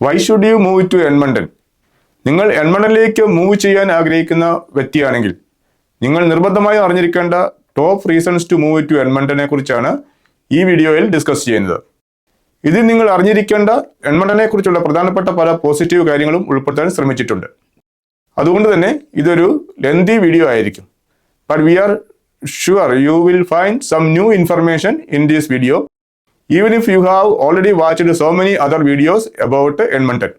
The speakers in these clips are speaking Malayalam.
Y should you move to Edmonton? നിങ്ങൾ എഡ്മണ്ടണിലേക്ക് മൂവ് ചെയ്യാൻ ആഗ്രഹിക്കുന്ന വ്യക്തിയാണെങ്കിൽ നിങ്ങൾ നിർബന്ധമായും അറിഞ്ഞിരിക്കേണ്ട top reasons to move to എഡ്മണ്ടനെ കുറിച്ചാണ് ഈ വീഡിയോയിൽ ഡിസ്കസ് ചെയ്യുന്നത്. ഇതിൽ നിങ്ങൾ അറിഞ്ഞിരിക്കേണ്ട എഡ്മണ്ടനെ കുറിച്ചുള്ള പ്രധാനപ്പെട്ട പല പോസിറ്റീവ് കാര്യങ്ങളും ഉൾപ്പെടുത്താൻ ശ്രമിച്ചിട്ടുണ്ട്. അതുകൊണ്ട് തന്നെ ഇതൊരു ലെന്തി വീഡിയോ ആയിരിക്കും. But we are sure you will find some new information in this video even if you have already watched so many other videos about Edmonton.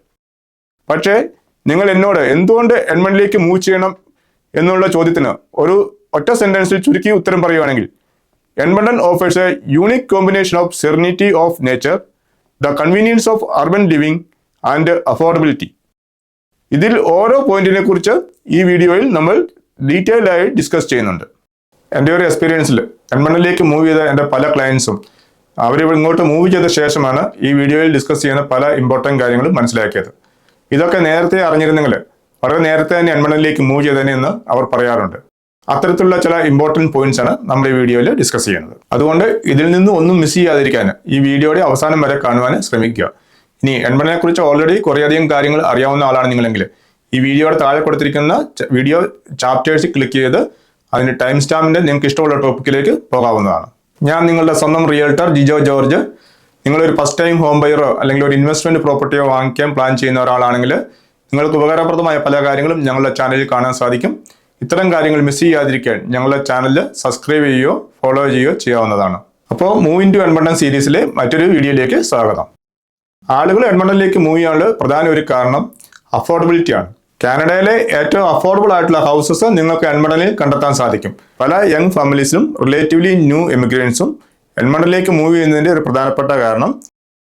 പക്ഷേ നിങ്ങൾ എന്നോട് എന്തുകൊണ്ട് എഡ്മണ്ടണിലേക്ക് മൂവ് ചെയ്യണം എന്നുള്ള ചോദ്യത്തിന് ഒരു ഒറ്റ സെന്റൻസിൽ ചുരുക്കി ഉത്തരം പറയുകയാണെങ്കിൽ, Edmonton offers A unique combination of serenity of nature, the convenience of urban living and affordability. ഇതിൽ ഓരോ പോയിന്റിനെ കുറിച്ച് ഈ വീഡിയോയിൽ നമ്മൾ ഡീറ്റെയിൽഡ് ആയി ഡിസ്കസ് ചെയ്യുന്നുണ്ട്. എൻ്റെ ഒരു എക്സ്പീരിയൻസിൽ എഡ്മണ്ടണിലേക്ക് മൂവ് ചെയ്ത എൻ്റെ പല ക്ലയൻസും അവരിവിടെ ഇങ്ങോട്ട് മൂവ് ചെയ്ത ശേഷമാണ് ഈ വീഡിയോയിൽ ഡിസ്കസ് ചെയ്യുന്ന പല ഇമ്പോർട്ടൻറ്റ് കാര്യങ്ങളും മനസ്സിലാക്കിയത്. ഇതൊക്കെ നേരത്തെ അറിഞ്ഞിരുന്നെങ്കിൽ വളരെ നേരത്തെ തന്നെ എഡ്മണ്ടണിലേക്ക് മൂവ് ചെയ്തേനെ എന്ന് അവർ പറയാറുണ്ട്. അത്തരത്തിലുള്ള ചില ഇമ്പോർട്ടൻറ്റ് പോയിന്റ്സ് ആണ് നമ്മൾ ഈ വീഡിയോയിൽ ഡിസ്കസ് ചെയ്യുന്നത്. അതുകൊണ്ട് ഇതിൽ നിന്ന് ഒന്നും മിസ് ചെയ്യാതിരിക്കാൻ ഈ വീഡിയോയുടെ അവസാനം വരെ കാണുവാൻ ശ്രമിക്കുക. ഇനി എഡ്മണ്ടണിനെ കുറിച്ച് ഓൾറെഡി കുറേയധികം കാര്യങ്ങൾ അറിയാവുന്ന ആളാണ് നിങ്ങളെങ്കിൽ ഈ വീഡിയോയുടെ താഴെ കൊടുത്തിരിക്കുന്ന വീഡിയോ ചാപ്റ്റേഴ്സ് ക്ലിക്ക് ചെയ്ത് അതിൻ്റെ ടൈം സ്റ്റാമ്പിൻ്റെ നിങ്ങൾക്ക് ഇഷ്ടമുള്ള ടോപ്പിക്കിലേക്ക് പോകാവുന്നതാണ്. ഞാൻ നിങ്ങളുടെ സ്വന്തം റിയൽട്ടർ ജിജോ ജോർജ്. നിങ്ങളൊരു ഫസ്റ്റ് ടൈം ഹോം ബയറോ അല്ലെങ്കിൽ ഒരു ഇൻവെസ്റ്റ്മെന്റ് പ്രോപ്പർട്ടിയോ വാങ്ങിക്കാൻ പ്ലാൻ ചെയ്യുന്ന ഒരാളാണെങ്കിൽ നിങ്ങൾക്ക് ഉപകാരപ്രദമായ പല കാര്യങ്ങളും ഞങ്ങളുടെ ചാനലിൽ കാണാൻ സാധിക്കും. ഇത്തരം കാര്യങ്ങൾ മിസ് ചെയ്യാതിരിക്കാൻ ഞങ്ങളുടെ ചാനൽ സബ്സ്ക്രൈബ് ചെയ്യുകയോ ഫോളോ ചെയ്യുകയോ ചെയ്യാവുന്നതാണ്. അപ്പോൾ മൂവ് ഇൻ ടു എഡ്മണ്ടൺ സീരീസിലെ മറ്റൊരു വീഡിയോയിലേക്ക് സ്വാഗതം. ആളുകൾ എഡ്മണ്ടണിലേക്ക് മൂവ് ചെയ്യാനുള്ള പ്രധാന ഒരു കാരണം അഫോർഡബിലിറ്റിയാണ്. കാനഡയിലെ ഏറ്റവും അഫോർഡബിൾ ആയിട്ടുള്ള ഹൗസസ് നിങ്ങൾക്ക് എഡ്മണ്ടണിൽ കണ്ടെത്താൻ സാധിക്കും. പല യങ് ഫാമിലീസിലും റിലേറ്റീവ്ലി ന്യൂ എമിഗ്രൻസും എഡ്മണ്ടണിലേക്ക് മൂവ് ചെയ്യുന്നതിന്റെ ഒരു പ്രധാനപ്പെട്ട കാരണം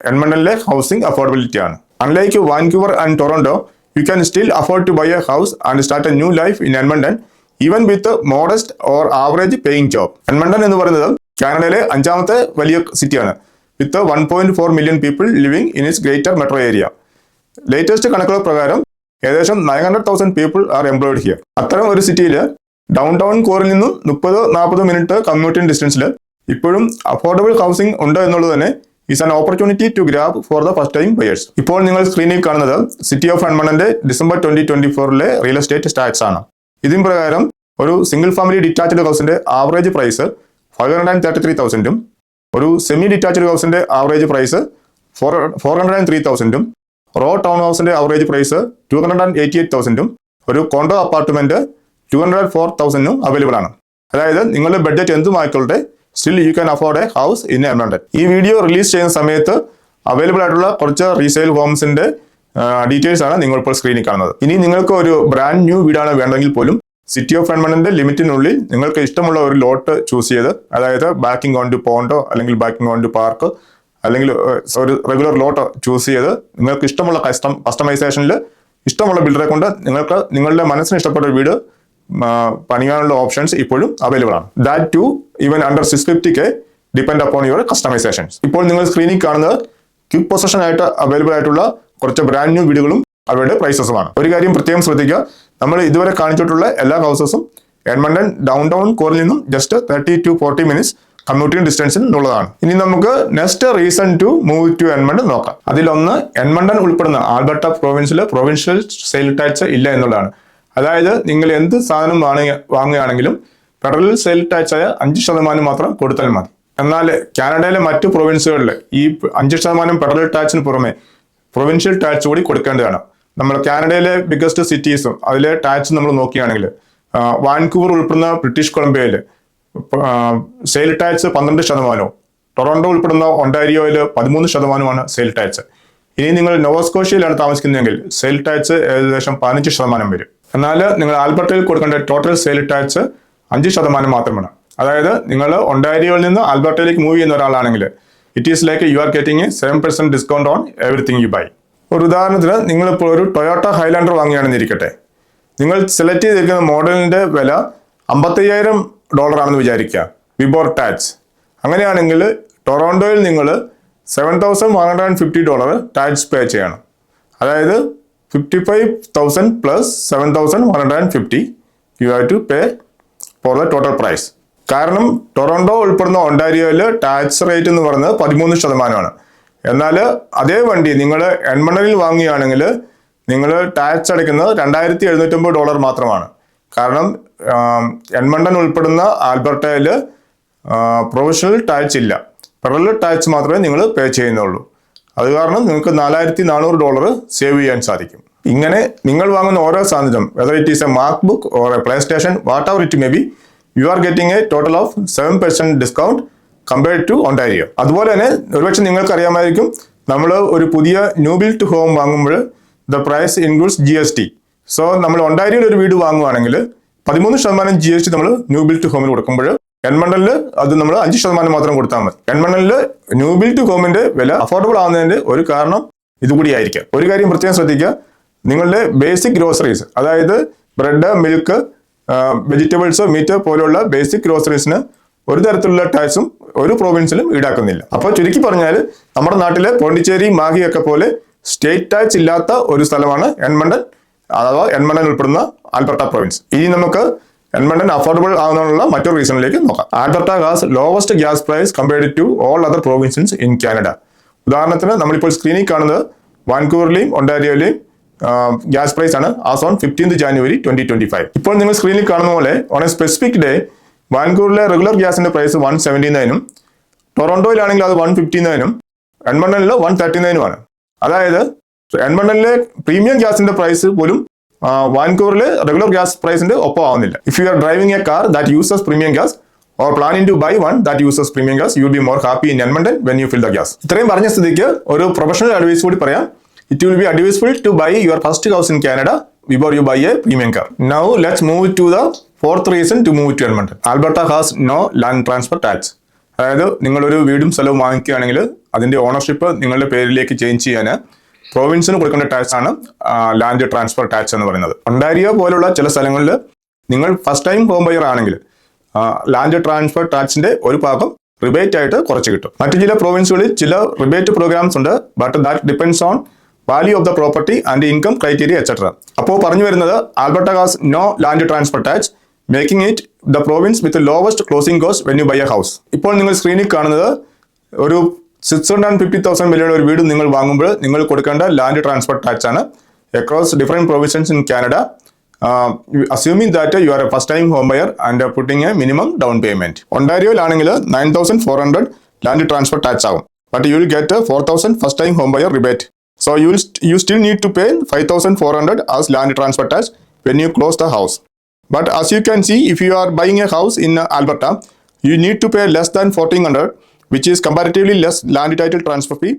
എഡ്മണ്ടണിലെ ഹൗസിംഗ് അഫോർഡബിലിറ്റി ആണ്. Unlike Vancouver and Toronto, you can still afford to buy a house and start a new life in Edmonton even with modest or average paying job. Edmonton എന്ന് പറയുന്നത് കാനഡയിലെ 5ാമത്തെ വലിയ സിറ്റിയാണ് with 1.4 million people living in its greater metro area. Latest കണക്കുകൾ പ്രകാരം ഏകദേശം 900,000 പീപ്പിൾ ആർ എംപ്ലോയിഡ് ഹിയർ. അത്തരം ഒരു സിറ്റിയിൽ ഡൗൺ ടൗൺ കോറിൽ നിന്നും 30-40 മിനിറ്റ് കമ്മ്യൂട്ടിംഗ് ഡിസ്റ്റൻസിൽ ഇപ്പോഴും അഫോർഡബിൾ ഹൗസിംഗ് ഉണ്ട് എന്നുള്ളത് തന്നെ is an opportunity to grab for the first time buyers. ഇപ്പോൾ നിങ്ങൾ സ്ക്രീനിൽ കാണുന്നത് സിറ്റി ഓഫ് എഡ്മണ്ടന്റെ ഡിസംബർ 2024 റിയൽ എസ്റ്റേറ്റ് സ്റ്റാറ്റ്സ് ആണ്. ഇതിന് പ്രകാരം ഒരു സിംഗിൾ ഫാമിലി ഡിറ്റാച്ച്ഡ് ഹൗസിന്റെ ആവറേജ് പ്രൈസ് 533,000 ഒരു സെമി ഡിറ്റാച്ച്ഡ് ഹൗസിന്റെ ആവറേജ് പ്രൈസ് 403,000 റോ ടൗൺ ഹൗസിന്റെ ആവറേജ് പ്രൈസ് 288,000 ഒരു കോണ്ടോ അപ്പാർട്ട്മെന്റ് 204,000 അവൈലബിൾ ആണ്. അതായത് നിങ്ങളുടെ ബഡ്ജറ്റ് എന്തുമായിക്കോട്ടെ, still you can afford a house in Edmonton. ഈ വീഡിയോ റിലീസ് ചെയ്യുന്ന സമയത്ത് അവൈലബിൾ ആയിട്ടുള്ള കുറച്ച് റീസെയിൽ ഹോംസിന്റെ ഡീറ്റെയിൽസ് ആണ് നിങ്ങൾ ഇപ്പോൾ സ്ക്രീനിൽ കാണുന്നത്. ഇനി നിങ്ങൾക്ക് ഒരു ബ്രാൻഡ് ന്യൂ വീടാണ് വേണ്ടെങ്കിൽ പോലും സിറ്റി ഓഫ് എഡ്മണ്ടന്റെ ലിമിറ്റിനുള്ളിൽ നിങ്ങൾക്ക് ഇഷ്ടമുള്ള ഒരു ലോട്ട് ചൂസ് ചെയ്ത്, അതായത് ബാക്കിംഗ് ഓൺ ടു പോണ്ടോ അല്ലെങ്കിൽ ബാക്കിംഗ് ഓൺ ടു പാർക്ക് അല്ലെങ്കിൽ ഒരു റെഗുലർ ലോട്ട് ചൂസ് ചെയ്ത് നിങ്ങൾക്ക് ഇഷ്ടമുള്ള കസ്റ്റമൈസേഷനിൽ ഇഷ്ടമുള്ള ബിൽഡറെ കൊണ്ട് നിങ്ങൾക്ക് നിങ്ങളുടെ മനസ്സിന് ഇഷ്ടപ്പെട്ട ഒരു വീട് പണിയാനുള്ള ഓപ്ഷൻസ് ഇപ്പോഴും അവൈലബിൾ ആണ്. That to even under 650K depend upon your customisations. ഇപ്പോൾ നിങ്ങൾ സ്ക്രീനിൽ കാണുന്നത് ക്വിക്ക് പൊസഷൻ ആയിട്ട് അവൈലബിൾ ആയിട്ടുള്ള കുറച്ച് ബ്രാൻഡ് ന്യൂ വീടുകളും അവരുടെ പ്രൈസസുമാണ്. ഒരു കാര്യം പ്രത്യേകം ശ്രദ്ധിക്കുക, നമ്മൾ ഇതുവരെ കാണിച്ചിട്ടുള്ള എല്ലാ ഹൗസസും എഡ്മണ്ടൺ ഡൗൺ ടൗൺ കോറിൽ നിന്നും ജസ്റ്റ് 30 to 40 മിനിറ്റ്സ് കമ്മ്യൂട്ടിംഗ് ഡിസ്റ്റൻസിൽ ഉള്ളതാണ്. ഇനി നമുക്ക് next reason to move to Edmonton നോക്കാം. അതിലൊന്ന്, എഡ്മണ്ടൺ ഉൾപ്പെടുന്ന ആൽബർട്ട പ്രൊവിൻസിൽ പ്രൊവിൻഷ്യൽ സെയിൽ ടാക്സ് ഇല്ല എന്നുള്ളതാണ്. അതായത് നിങ്ങൾ എന്ത് സാധനം വാങ്ങുകയാണെങ്കിലും ഫെഡറൽ സെയിൽ ടാക്സ് ആയ 5% മാത്രം കൊടുത്താൽ മതി. എന്നാൽ കാനഡയിലെ മറ്റു പ്രൊവിൻസുകളിൽ ഈ 5% ഫെഡറൽ ടാക്സിന് പുറമെ പ്രൊവിൻഷ്യൽ ടാക്സ് കൂടി കൊടുക്കേണ്ടതാണ്. നമ്മൾ കാനഡയിലെ ബിഗസ്റ്റ് സിറ്റീസും അതിലെ ടാക്സ് നമ്മൾ നോക്കുകയാണെങ്കിൽ വാൻകൂവർ ഉൾപ്പെടുന്ന ബ്രിട്ടീഷ് കൊളംബിയയിൽ സെയിൽ ടാക്സ് 12%, ടൊറന്റോ ഉൾപ്പെടുന്ന ഒണ്ടാരിയോയിൽ 13% സെയിൽ ടാക്സ്. ഇനി നിങ്ങൾ നോവസ്കോഷ്യയിലാണ് താമസിക്കുന്നതെങ്കിൽ സെയിൽ ടാക്സ് ഏകദേശം 15% വരും. എന്നാൽ നിങ്ങൾ ആൽബർട്ടയിൽ കൊടുക്കേണ്ട ടോട്ടൽ സെയിൽ ടാക്സ് 5% മാത്രമാണ്. അതായത് നിങ്ങൾ ഒണ്ടാരിയോയിൽ നിന്ന് ആൽബർട്ടയിലേക്ക് മൂവ് ചെയ്യുന്ന ഒരാളാണെങ്കിൽ it is like you are getting 7% discount on everything you buy. ഒരു ഉദാഹരണത്തിന് നിങ്ങളിപ്പോൾ ഒരു ടൊയോട്ട ഹൈലാൻഡർ വാങ്ങുകയാണെന്ന് ഇരിക്കട്ടെ, നിങ്ങൾ സെലക്ട് ചെയ്തിരിക്കുന്ന മോഡലിന്റെ വില $55,000 ആണെന്ന് വിചാരിക്കുക ബിഫോർ ടാക്സ്. അങ്ങനെയാണെങ്കിൽ ടൊറോണ്ടോയിൽ നിങ്ങൾ $7,150 ടാക്സ് പേ ചെയ്യണം. അതായത് 55,000 plus 7,150 you have to pay for the total price. കാരണം ടൊറോണ്ടോ ഉൾപ്പെടുന്ന ഒണ്ടാരിയോയിൽ ടാക്സ് റേറ്റ് എന്ന് പറയുന്നത് 13%. എന്നാൽ അതേ വണ്ടി നിങ്ങൾ എഡ്മണ്ടനിൽ വാങ്ങുകയാണെങ്കിൽ നിങ്ങൾ ടാക്സ് അടയ്ക്കുന്നത് $2,750 മാത്രമാണ്. കാരണം എഡ്മണ്ടൻ ഉൾപ്പെടുന്ന ആൽബർട്ടയിൽ പ്രൊവിഷണൽ ടാക്സ് ഇല്ല, ഫെഡറൽ ടാക്സ് മാത്രമേ നിങ്ങൾ പേ ചെയ്യുന്നുള്ളൂ. അത് കാരണം നിങ്ങൾക്ക് $4,400 സേവ് ചെയ്യാൻ സാധിക്കും. ഇങ്ങനെ നിങ്ങൾ വാങ്ങുന്ന ഓരോ സാധനം, whether it is a MacBook or a PlayStation, whatever it may be, you are getting a total of 7% discount compared to Ontario. അതുപോലെ തന്നെ ഒരുപക്ഷെ നിങ്ങൾക്ക് അറിയാമായിരിക്കും, നമ്മൾ ഒരു പുതിയ ന്യൂ ബിൽറ്റ് ഹോം വാങ്ങുമ്പോൾ the price includes GST. So നമ്മൾ ഒണ്ടാരിയോയിൽ ഒരു വീട് വാങ്ങുവാണെങ്കിൽ 13% GST നമ്മൾ ന്യൂ ബിൽറ്റ് ഹോമിൽ കൊടുക്കുമ്പോൾ എഡ്മണ്ടനിൽ അത് നമ്മൾ 5% മാത്രം കൊടുത്താൽ മതി. എഡ്മണ്ടനിൽ ന്യൂ ബിൽറ്റ് ഹോമിന്റെ വില അഫോർഡബിൾ ആവുന്നതിന്റെ ഒരു കാരണം ഇതുകൂടി ആയിരിക്കാം. ഒരു കാര്യം പ്രത്യേകം ശ്രദ്ധിക്കുക, നിങ്ങളുടെ ബേസിക് ഗ്രോസറീസ്, അതായത് ബ്രെഡ്, മിൽക്ക്, വെജിറ്റബിൾസ്, മീറ്റ് പോലുള്ള ബേസിക് ഗ്രോസറീസിന് ഒരു തരത്തിലുള്ള ടാക്സും ഒരു പ്രോവിൻസിലും ഈടാക്കുന്നില്ല. അപ്പോൾ ചുരുക്കി പറഞ്ഞാൽ നമ്മുടെ നാട്ടിലെ പോണ്ടിച്ചേരി, മാഹി ഒക്കെ പോലെ സ്റ്റേറ്റ് ടാക്സ് ഇല്ലാത്ത ഒരു സ്ഥലമാണ് എഡ്മണ്ടൻ, അഥവാ എഡ്മണ്ടൻ ഉൾപ്പെടുന്ന ആൽബർട്ട പ്രൊവിൻസ്. ഇനി നമുക്ക് എഡ്മണ്ടൻ അഫോർഡബിൾ ആവുന്നതിനുള്ള മറ്റൊരു റീസണിലേക്ക് നോക്കാം. Alberta has lowest gas price compared to all other provinces in Canada. ഉദാഹരണത്തിന് നമ്മളിപ്പോൾ സ്ക്രീനിൽ കാണുന്നത് വാൻകൂവറിലെയും ഒണ്ടാരിയോയിലെയും ഗ്യാസ് പ്രൈസ് ആണ് ആസ് ഓൺ 15th January 2025. ഇപ്പോൾ നിങ്ങൾ സ്ക്രീനിൽ കാണുന്ന പോലെ ഓൺ എ സ്പെസിഫിക് ഡേ വാൻകൂവറിലെ റെഗുലർ ഗ്യാസിന്റെ പ്രൈസ് 179-നും ടൊറന്റോയിലാണെങ്കിൽ അത് 159-നും എഡ്മണ്ടനിൽ 139-നുമാണ്. അതായത് എഡ്മണ്ടനിലെ പ്രീമിയം ഗ്യാസിന്റെ പ്രൈസ് പോലും വാൻകൂവറിലെ റെഗുലർ ഗ്യാസ് പ്രൈസിന്റെ ഒപ്പം ആവുന്നില്ല. If you R driving A car that uses premium gas or planning to buy one that uses premium gas, you will be more happy in Edmonton when you fill the gas. ഇത്രയും പറഞ്ഞ സ്ഥിതിക്ക് ഒരു പ്രൊഫഷണൽ അഡ്വൈസ് കൂടി പറയാം. It will be advisable to buy your first house in Canada before you buy a premium car. Now let's move to the fourth reason to move to Edmonton. Alberta has no land transfer tax. അതായത് നിങ്ങളൊരു വീടും സ്ഥലവും വാങ്ങിക്കുകയാണെങ്കിൽ അതിന്റെ ഓണർഷിപ്പ് നിങ്ങളുടെ പേരിലേക്ക് ചേഞ്ച് ചെയ്യാൻ പ്രൊവിൻസിന് കൊടുക്കേണ്ട ടാക്സ് ആണ് ലാൻഡ് ട്രാൻസ്ഫർ ടാക്സ് എന്ന് പറയുന്നത്. ഒണ്ടാരിയോ പോലുള്ള ചില സ്ഥലങ്ങളിൽ നിങ്ങൾ ഫസ്റ്റ് ടൈം ഹോം ബയർ ആണെങ്കിൽ ലാൻഡ് ട്രാൻസ്ഫർ ടാക്സിന്റെ ഒരു ഭാഗം റിബേറ്റ് ആയിട്ട് കുറച്ച് കിട്ടും. മറ്റു ചില പ്രൊവിൻസുകളിൽ ചില റിബേറ്റ് പ്രോഗ്രാംസ് ഉണ്ട്, but that depends on value of the property and income criteria et cetera. അപ്പോൾ പറഞ്ഞു വരുന്നത് Alberta has no land transfer tax, making it the province with lowest closing cost when you buy a house. ഇപ്പോൾ നിങ്ങൾ സ്ക്രീനിൽ കാണുന്നത് ഒരു 650,000 വിലയുടെ ഒരു വീട് നിങ്ങൾ വാങ്ങുമ്പോൾ നിങ്ങൾ കൊടുക്കേണ്ട ലാൻഡ് ട്രാൻസ്ഫർ ടാക്സ് ആണ് across different provinces in Canada. Assuming that you are a first time home buyer and putting a minimum down payment. ഒണ്ടാരിയോയിലാണെങ്കിൽ 9,400 land transfer tax ആകും, but you will get a 4,000 first time home buyer rebate. So you still need to pay 5,400 as land transfer tax when you close the house. But as you can see, if you are buying a house in Alberta, you need to pay less than 1,400, which is comparatively less land title transfer fee.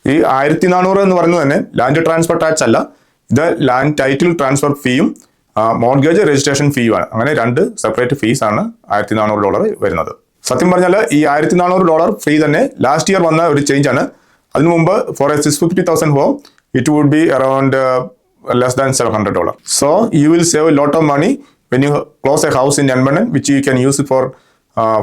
ഈ 1,400 എന്ന് പറയുന്നത് തന്നെ ലാൻഡ് ട്രാൻസ്ഫർ ടാക്സ് അല്ല, ഇത് ലാൻഡ് ടൈറ്റിൽ ട്രാൻസ്ഫർ ഫീയും മോർഗേജ് രജിസ്ട്രേഷൻ ഫീയുമാണ്. അങ്ങനെ രണ്ട് സെപ്പറേറ്റ് ഫീസ് ആണ് $1,400 വരുന്നത്. സത്യം പറഞ്ഞാൽ ഈ $1,400 ഫീ തന്നെ ലാസ്റ്റ് ഇയർ വന്ന ഒരു ചേഞ്ച് ആണ്. അതിനു മുമ്പ് for a 650,000 home it would be around less than $700. So you will save lot of money when you close a house in Edmonton which you can use for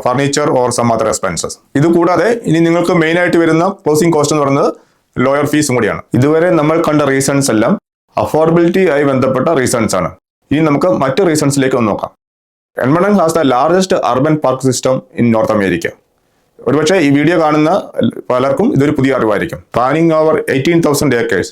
furniture or some other expenses. ഇത് കൂടാതെ ഇനി നിങ്ങൾക്ക് മെയിൻ ആയിട്ട് വരുന്ന ക്ലോസിംഗ് കോസ്റ്റ് എന്ന് പറയുന്നത് ലോയർ ഫീസും കൂടിയാണ്. ഇതുവരെ നമ്മൾ കണ്ട റീസൺസ് എല്ലാം അഫോർഡബിലിറ്റി ആയി ബന്ധപ്പെട്ട റീസൺസ് ആണ്. ഇനി നമുക്ക് മറ്റ് റീസൺസിലേക്ക് ഒന്ന് നോക്കാം. Edmonton has the largest urban park system in North America. ഒരുപക്ഷെ ഈ വീഡിയോ കാണുന്ന പലർക്കും ഇതൊരു പുതിയ അറിവായിരിക്കും. Planning over 18,000 acres.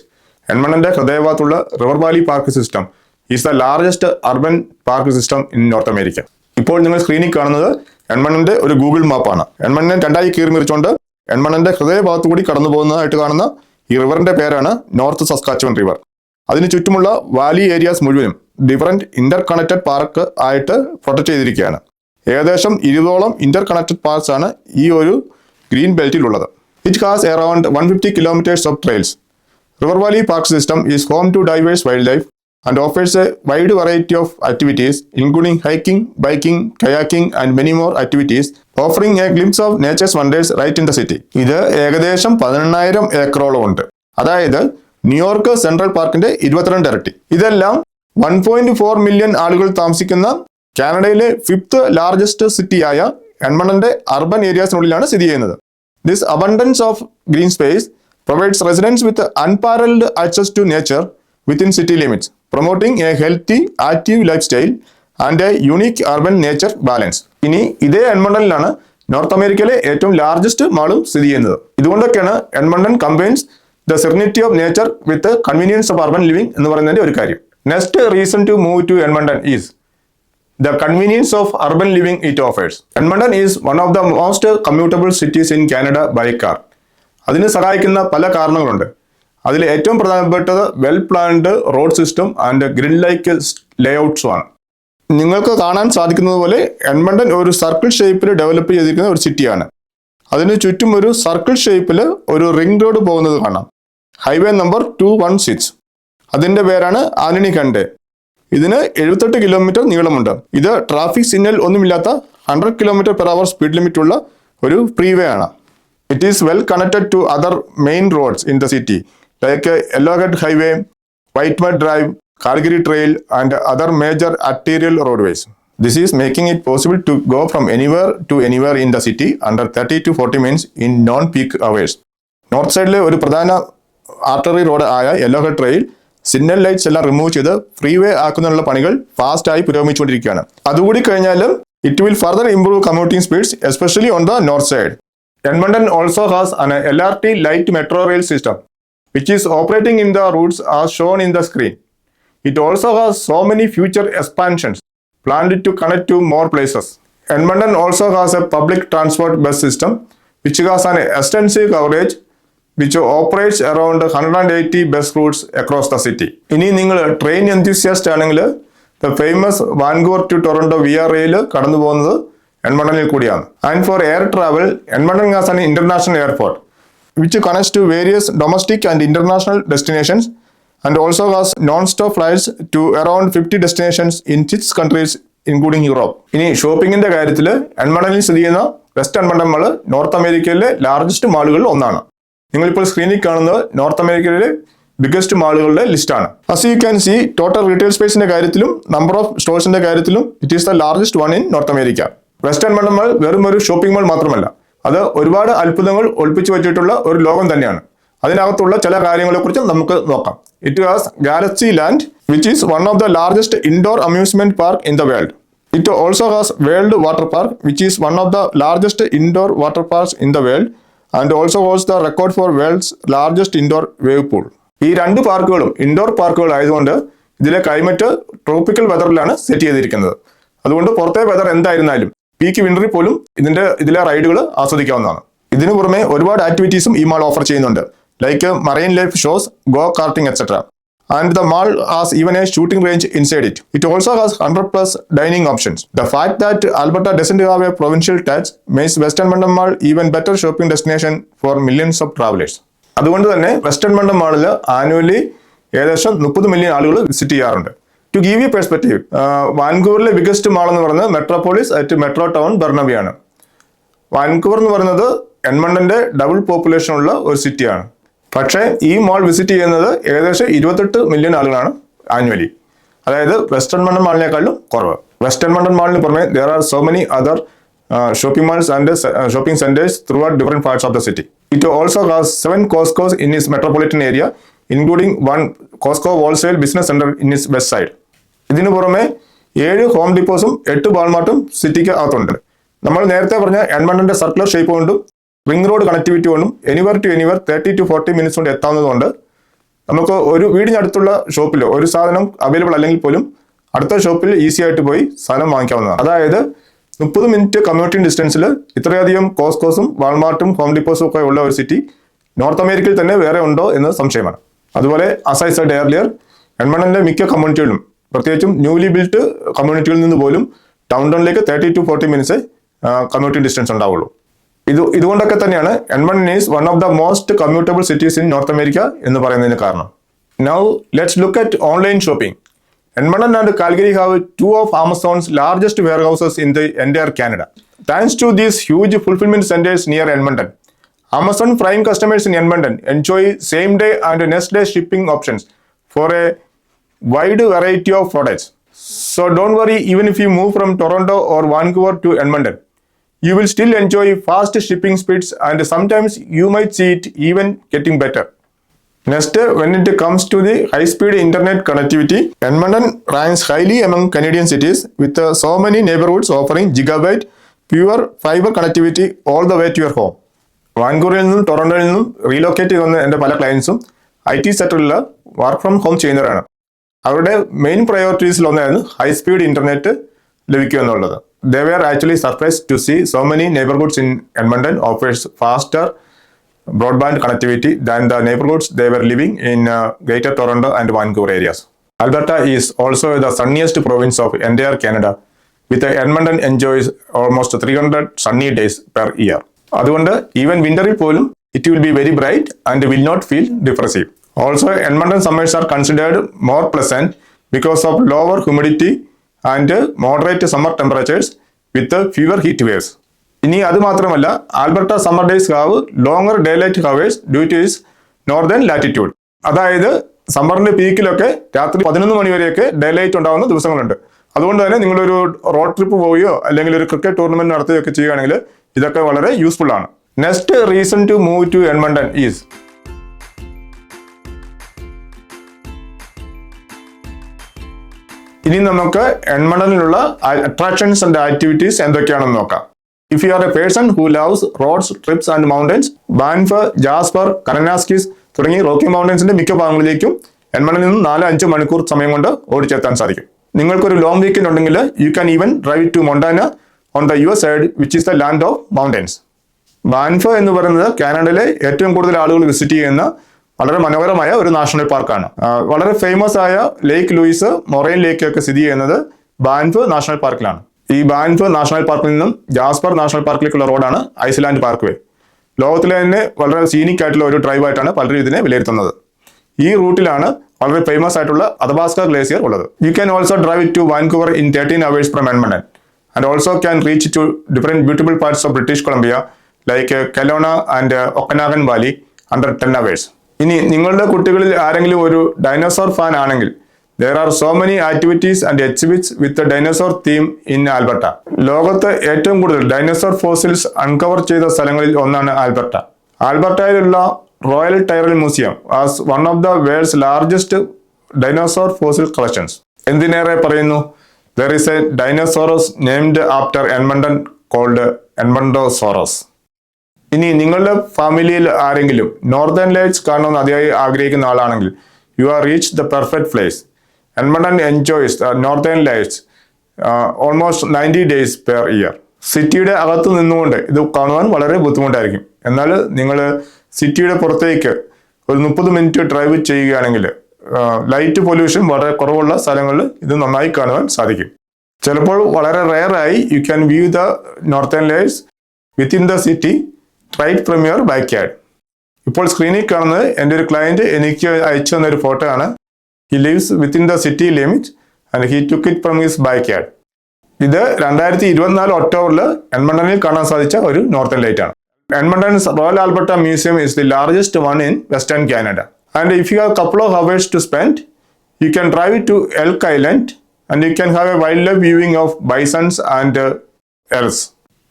എഡ്മണ്ടന്റെ ഹൃദയഭാഗത്തുള്ള river valley park system is the largest urban park system in North America. ഇപ്പോൾ നിങ്ങൾ സ്ക്രീനിൽ കാണുന്നത് എഡ്മണ്ടന്റെ ഒരു ഗൂഗിൾ മാപ്പാണ്. എഡ്മണ്ടനെ രണ്ടായി കീറിമുറിച്ചുകൊണ്ട് എഡ്മണ്ടന്റെ ഹൃദയഭാഗത്തു കൂടി കടന്നു പോകുന്നതായിട്ട് കാണുന്ന ഈ റിവറിന്റെ പേരാണ് നോർത്ത് സസ്കാച്ചുവൻ റിവർ. അതിന് ചുറ്റുമുള്ള വാലി ഏരിയാസ് മുഴുവനും ഡിഫറെന്റ് ഇന്റർ കണക്റ്റഡ് പാർക്ക് ആയിട്ട് പ്രൊട്ടക്ട് ചെയ്തിരിക്കുകയാണ്. ഏകദേശം 20ഓളം ഇന്റർ കണക്റ്റഡ് പാർക്സ് ആണ് ഈ ഒരു ഗ്രീൻ ബെൽറ്റിലുള്ളത്. It has around 150 kilometers of trails. River valley park system is home to diverse wildlife and offers a wide variety of activities including hiking, biking, kayaking and many more activities, offering a glimpse of nature's wonders right in the city. ഇത് ഏകദേശം 18,000 ഏക്കറോളം ഉണ്ട്. അതായത് ന്യൂയോർക്ക് സെൻട്രൽ പാർക്കിന്റെ 22 ഇരട്ടി. ഇതെല്ലാം 1.4 മില്യൺ ആളുകൾ താമസിക്കുന്ന കാനഡയിലെ 5th ലാർജസ്റ്റ് സിറ്റിയായ എഡ്മണ്ടന്റെ അർബൻ ഏരിയാസിനുള്ളിലാണ് സ്ഥിതി ചെയ്യുന്നത്. This abundance of green space provides residents with unparalleled access to nature within city limits, promoting a healthy, active lifestyle and a unique urban nature balance. ഇനി ഇതേ എഡ്മണ്ടനിലാണ് നോർത്ത് അമേരിക്കയിലെ ഏറ്റവും ലാർജസ്റ്റ് മാളും സ്ഥിതി ചെയ്യുന്നത്. ഇതുകൊണ്ടൊക്കെയാണ് Edmonton combines the serenity of nature with convenience of urban living എന്ന് പറയുന്നതിന്റെ ഒരു കാര്യം. Next reason to move to Edmonton is the convenience of urban living it offers. Edmonton is one of the most commutable cities in Canada by car. അതിന് സഹായിക്കുന്ന പല കാരണങ്ങളുണ്ട്. അതിൽ ഏറ്റവും പ്രധാനപ്പെട്ടത് well planned road system and grid like ലേഔട്ട്സും ആണ്. നിങ്ങൾക്ക് കാണാൻ സാധിക്കുന്നത് പോലെ എഡ്മണ്ടൺ ഒരു സർക്കിൾ ഷേപ്പിൽ ഡെവലപ്പ് ചെയ്തിരിക്കുന്ന ഒരു സിറ്റിയാണ്. അതിന് ചുറ്റും ഒരു സർക്കിൾ ഷേപ്പിൽ ഒരു റിംഗ് റോഡ് പോകുന്നത് കാണാം. Highway number 216. അതിൻ്റെ പേരാണ് ആന്റണി കണ്ടേ. ഇതിന് 78 കിലോമീറ്റർ നീളമുണ്ട്. ഇത് ട്രാഫിക് സിഗ്നൽ ഒന്നുമില്ലാത്ത 100 km/h സ്പീഡ് ലിമിറ്റ് ഉള്ള ഒരു ഫ്രീവേ ആണ്. It is well connected to other main roads in the city like Yellowhead Highway, Whitemud Drive, Calgary Trail and other major arterial roadways. This is making it possible to go from anywhere to anywhere in the city under 30 to 40 minutes in non-peak hours. North സൈഡിലെ ഒരു പ്രധാന ആർട്ടറി റോഡ് ആയ യെല്ലോഹെഡ് ട്രെയിൽ സിഗ്നൽ ലൈറ്റ്സ് എല്ലാം റിമൂവ് ചെയ്ത് ഫ്രീവേ ആക്കുന്നതിനുള്ള പണികൾ ഫാസ്റ്റായി പുരോഗമിച്ചുകൊണ്ടിരിക്കുകയാണ്. അതുകൂടി കഴിഞ്ഞാൽ it will further improve commuting speeds especially on the north side. Edmonton also has an LRT light metro rail system which is operating in the routes as shown in the screen. It also has so many future expansions planned to connect to more places. Edmonton also has a public transport bus system which has an extensive coverage which operates around 180 bus routes across the city. ഇനി നിങ്ങൾ ട്രെയിൻ enthusiast ആണെങ്കിൽ the famous Vancouver to Toronto via rail കടന്നു പോകുന്നത് എഡ്മണ്ടണിൽ കൂടിയാണ്. And for air travel Edmonton has an international airport which connects to various domestic and international destinations and also has non-stop flights to around 50 destinations in 6 countries including Europe. ഇനി ഷോപ്പിംഗിന്റെ കാര്യത്തിൽ എഡ്മണ്ടണിൽ സ്ഥിതി ചെയ്യുന്ന വെസ്റ്റ് എഡ്മണ്ടൺ മാൾ നോർത്ത് അമേരിക്കയിലെ ലാർജസ്റ്റ് മാളുകളിൽ ഒന്നാണ്. നിങ്ങളിപ്പോൾ സ്ക്രീനിൽ കാണുന്നത് നോർത്ത് അമേരിക്കയിലെ ബിഗസ്റ്റ് മാളുകളുടെ ലിസ്റ്റാണ്. As you can see total retail സ്പേസിന്റെ കാര്യത്തിലും നമ്പർ ഓഫ് സ്റ്റോഴ്സിന്റെ കാര്യത്തിലും it is the largest one in North America. West Edmonton Mall വെറും ഒരു ഷോപ്പിംഗ് മാൾ മാത്രമല്ല, അത് ഒരുപാട് അത്ഭുതങ്ങൾ ഒളിപ്പിച്ചു വെച്ചിട്ടുള്ള ഒരു ലോകം തന്നെയാണ്. അതിനകത്തുള്ള ചില കാര്യങ്ങളെക്കുറിച്ച് നമുക്ക് നോക്കാം. It has Galaxyland which is one of the largest indoor amusement park in the world. It also has World Water Park which is one of the largest indoor water parks in the world and also holds the record for world's largest indoor wave pool. ഈ രണ്ട് പാർക്കുകളും ഇൻഡോർ പാർക്കുകൾ ആയതുകൊണ്ട് ഇതിലെ ക്ലൈമറ്റ് ട്രോപ്പിക്കൽ വെതറിലാണ് സെറ്റ് ചെയ്തിരിക്കുന്നത്. അതുകൊണ്ട് പുറത്തെ വെതർ എന്തായിരുന്നാലും പീക്ക് വിന്ററിൽ പോലും ഇതിലെ റൈഡുകൾ ആസ്വദിക്കാവുന്നതാണ്. ഇതിനു പുറമെ ഒരുപാട് ആക്ടിവിറ്റീസും ഈ മാൾ ഓഫർ ചെയ്യുന്നുണ്ട്, like marine life shows, go karting etcetera. And the mall has even A shooting range inside it. It also has 100+ dining options. The fact that Alberta doesn't have A provincial tax makes west Edmonton mall even better shopping destination four millions of travellers. അതുകൊണ്ട് തന്നെ വെസ്റ്റ് എഡ്മണ്ടൺ മാളിൽ ആനുവലി ഏകദേശം 30 മില്യൺ ആളുകൾ വിസിറ്റ് ചെയ്യാറുണ്ട്. ടു ഗീവ് യു പെർസ്പെക്റ്റീവ്, വാൻകൂവറിലെ ബിഗസ്റ്റ് മാൾ എന്ന് പറയുന്നത് മെട്രോപോളിസ് അറ്റ് മെട്രോ ടൗൺ ബർണബിയാണ്. വാൻകൂവർ എന്ന് പറയുന്നത് എഡ്മണ്ടന്റെ ഡബിൾ പോപ്പുലേഷൻ ഉള്ള ഒരു സിറ്റിയാണ്. പക്ഷേ ഈ മാൾ വിസിറ്റ് ചെയ്യുന്നത് ഏകദേശം 28 മില്യൺ ആളുകളാണ് ആനുവലി. അതായത് വെസ്റ്റ് എഡ്മണ്ടൺ മാളിനേക്കാളും കുറവ്. വെസ്റ്റ് എഡ്മണ്ടൺ മാളിന് പുറമെ there are so many other shopping malls and shopping centers throughout different parts of the city. It also has 7 Costco's in its metropolitan area, including 1 Costco wholesale business center in its west side. ഇതിനു പുറമെ 7 ഹോം ഡിപ്പോസും 8 വാൾമാർട്ടും സിറ്റിക്ക് അകത്തുണ്ട്. നമ്മൾ നേരത്തെ പറഞ്ഞ എഡ്മണ്ടന്റെ സർക്കുലർ ഷേപ്പ് കൊണ്ടും റിംഗ് റോഡ് കണക്ടിവിറ്റി കൊണ്ടും anywhere to anywhere 30 to 40 minutes കൊണ്ട് എത്താവുന്നതുകൊണ്ട് നമുക്ക് ഒരു വീടിനടുത്തുള്ള ഷോപ്പിൽ ഒരു സാധനം അവൈലബിൾ അല്ലെങ്കിൽ പോലും അടുത്ത ഷോപ്പിൽ ഈസി ആയിട്ട് പോയി സാധനം വാങ്ങിക്കാവുന്നതാണ്. അതായത് 30 മിനിറ്റ് കമ്മ്യൂട്ടിംഗ് ഡിസ്റ്റൻസിൽ ഇത്രയധികം കോസ്കോസും വാൾമാർട്ടും ഹോം ഡിപ്പോസും ഒക്കെ ഉള്ള ഒരു സിറ്റി നോർത്ത് അമേരിക്കയിൽ തന്നെ വേറെ ഉണ്ടോ എന്ന് സംശയമാണ്. അതുപോലെ as I said earlier, എഡ്മണ്ടന്റെ മിക്ക കമ്മ്യൂണിറ്റികളും പ്രത്യേകിച്ചും ന്യൂലി ബിൽറ്റ് കമ്മ്യൂണിറ്റികളിൽ നിന്ന് പോലും ടൗൺ ടൗണിലേക്ക് 30 to 40 minutes കമ്മ്യൂട്ടിംഗ് ഡിസ്റ്റൻസ് ഉണ്ടാവുള്ളൂ. ഇതുകൊണ്ടൊക്കെ തന്നെയാണ് Edmonton is one of the most commutable cities in North America എന്ന് പറയുന്നതിന് കാരണം. Now let's look at online shopping. Edmonton and Calgary have 2 of Amazon's largest warehouses in the entire Canada. Thanks to these huge fulfillment centers near Edmonton, Amazon Prime customers in Edmonton enjoy same-day and next-day shipping options for a wide variety of products. So don't worry, even if you move from Toronto or Vancouver to Edmonton, you will still enjoy fast shipping speeds and sometimes you might see it even getting better. Next, when it comes to the high-speed internet connectivity, Edmonton ranks highly among Canadian cities with so many neighborhoods offering gigabyte pure fibre connectivity all the way to your home. വാൻകൂറിൽ നിന്നും ടൊറന്റോയിൽ നിന്നും റീലൊക്കേറ്റ് ചെയ്ത് വന്ന എൻ്റെ പല ക്ലയൻസും IT സെക്ടറിൽ വർക്ക് ഫ്രം ഹോം ചെയ്യുന്നവരാണ്. അവരുടെ മെയിൻ പ്രയോറിറ്റീസിൽ ഒന്നായിരുന്നു ഹൈ സ്പീഡ് ഇന്റർനെറ്റ് ലഭിക്കുക എന്നുള്ളത്. They were actually surprised to see so many neighborhoods in Edmonton offers faster broadband connectivity than the neighborhoods they were living in Greater Toronto and Vancouver areas. Alberta is also the sunniest province of entire Canada, with Edmonton enjoys almost 300 sunny days per year. അതുകൊണ്ട് ഈവൻ വിന്ററിൽ പോലും it will be very bright and will not feel depressive. Also, Edmonton summers are considered more pleasant because of lower humidity and moderate summer temperatures with fewer heat waves. ഇനി അത് മാത്രമല്ല, Alberta summer days have longer day light hours due two is northern latitude. അതായത് സമ്മറിന്റെ പീക്കിലൊക്കെ രാത്രി 11 മണി വരെയൊക്കെ ഡേ ലൈറ്റ് ഉണ്ടാകുന്ന ദിവസങ്ങളുണ്ട്. അതുകൊണ്ട് തന്നെ നിങ്ങളൊരു റോഡ് ട്രിപ്പ് പോവുകയോ അല്ലെങ്കിൽ ഒരു ക്രിക്കറ്റ് ടൂർണമെന്റ് നടത്തുകയൊക്കെ ചെയ്യുകയാണെങ്കിൽ ഇതൊക്കെ വളരെ യൂസ്ഫുൾ ആണ്. Next reason to move to Edmonton is ഇനി നമുക്ക് എഡ്മണ്ടണിലുള്ള അട്രാക്ഷൻസ് ആൻഡ് ആക്ടിവിറ്റീസ് എന്തൊക്കെയാണെന്ന് നോക്കാം. If you are a person who loves roads, trips and mountains, Banff, Jasper, Kananaskis തുടങ്ങി റോക്കി മൗണ്ടൻസിന്റെ മിക്ക ഭാഗങ്ങളിലേക്കും എഡ്മണ്ടണിൽ നിന്ന് 4-5 മണിക്കൂർ സമയം കൊണ്ട് ഓടിച്ചെത്താൻ സാധിക്കും. നിങ്ങൾക്കൊരു ലോങ് വീക്കെൻഡ് ഉണ്ടെങ്കിൽ you can even drive to Montana on the US side which is the land of mountains. Banff എന്ന് പറയുന്നത് കാനഡയിലെ ഏറ്റവും കൂടുതൽ ആളുകൾ വിസിറ്റ് ചെയ്യുന്ന വളരെ മനോഹരമായ ഒരു നാഷണൽ പാർക്കാണ്. വളരെ ഫേമസ് ആയ ലേക്ക് ലൂയിസ്, മൊറൈൻ ലേക്ക് ഒക്കെ സ്ഥിതി ചെയ്യുന്നത് ബാൻഫ് നാഷണൽ പാർക്കിലാണ്. ഈ ബാൻഫ് നാഷണൽ പാർക്കിൽ നിന്നും ജാസ്പർ നാഷണൽ പാർക്കിലേക്കുള്ള റോഡാണ് ഐസ്ലാൻഡ് പാർക്ക് വേ. ലോകത്തിലെ തന്നെ വളരെ സീനിക് ആയിട്ടുള്ള ഒരു ഡ്രൈവ് ആയിട്ടാണ് പലരും ഇതിനെ വിലയിരുത്തുന്നത്. ഈ റൂട്ടിലാണ് വളരെ ഫേമസ് ആയിട്ടുള്ള അതബാസ്ക ഗ്ലേസിയർ ഉള്ളത്. You can also drive to Vancouver in 13 hours from Edmonton and also can reach to different beautiful parts of British Columbia like Kelowna and Okanagan Valley under 10 hours. ഇനി നിങ്ങളുടെ കുട്ടികളിൽ ആരെങ്കിലും ഒരു ഡൈനോസോർ ഫാൻ ആണെങ്കിൽ there are so many activities and exhibits with the dinosaur theme in Alberta. ലോകത്ത് ഏറ്റവും കൂടുതൽ ഡൈനോസോർ ഫോസിൽസ് അൺകവർ ചെയ്ത സ്ഥലങ്ങളിൽ ഒന്നാണ് ആൽബർട്ട. ആൽബർട്ടയിലുള്ള Royal Tyrrell Museum was one of the world's largest dinosaur fossil collections. എന്തിനേറെ പറയുന്നു, there is a dinosaurus named after Edmonton called Edmontosaurus. ഇനി നിങ്ങളുടെ ഫാമിലിയിൽ ആരെങ്കിലും നോർത്തേൺ ലൈറ്റ്സ് കാണണമെന്ന് അതിയായി ആഗ്രഹിക്കുന്ന ആളാണെങ്കിൽ you are reach the perfect place. Edmonton enjoys the northern lights almost 90 days per year. സിറ്റിയുടെ അകത്ത് നിന്നുകൊണ്ട് ഇത് കാണുവാൻ വളരെ ബുദ്ധിമുട്ടായിരിക്കും. എന്നാൽ നിങ്ങൾ സിറ്റിയുടെ പുറത്തേക്ക് ഒരു 30 മിനിറ്റ് ഡ്രൈവ് ചെയ്യുകയാണെങ്കിൽ ലൈറ്റ് പൊല്യൂഷൻ വളരെ കുറവുള്ള സ്ഥലങ്ങളിൽ ഇത് നന്നായി കാണുവാൻ സാധിക്കും. ചിലപ്പോൾ വളരെ റെയറായി you can view the northern lights within the city right from your backyard. ഇപ്പോൾ സ്ക്രീനിൽ കാണുന്നത് എൻ്റെ ഒരു ക്ലയൻറ്റ് എനിക്ക് അയച്ചു തന്നൊരു ഫോട്ടോ ആണ്. He lives within the city limit and he took it from his backyard. ഇത് 2024 ഒക്ടോബറിൽ എഡ്മണ്ടണിൽ കാണാൻ സാധിച്ച ഒരു നോർത്തേൺ ലൈറ്റ് ആണ്. Edmonton's Royal Alberta Museum is the largest one in Western Canada. And if you have a couple of hours to spend, you can drive to Elk Island and you can have a wildlife viewing of bisons and elks.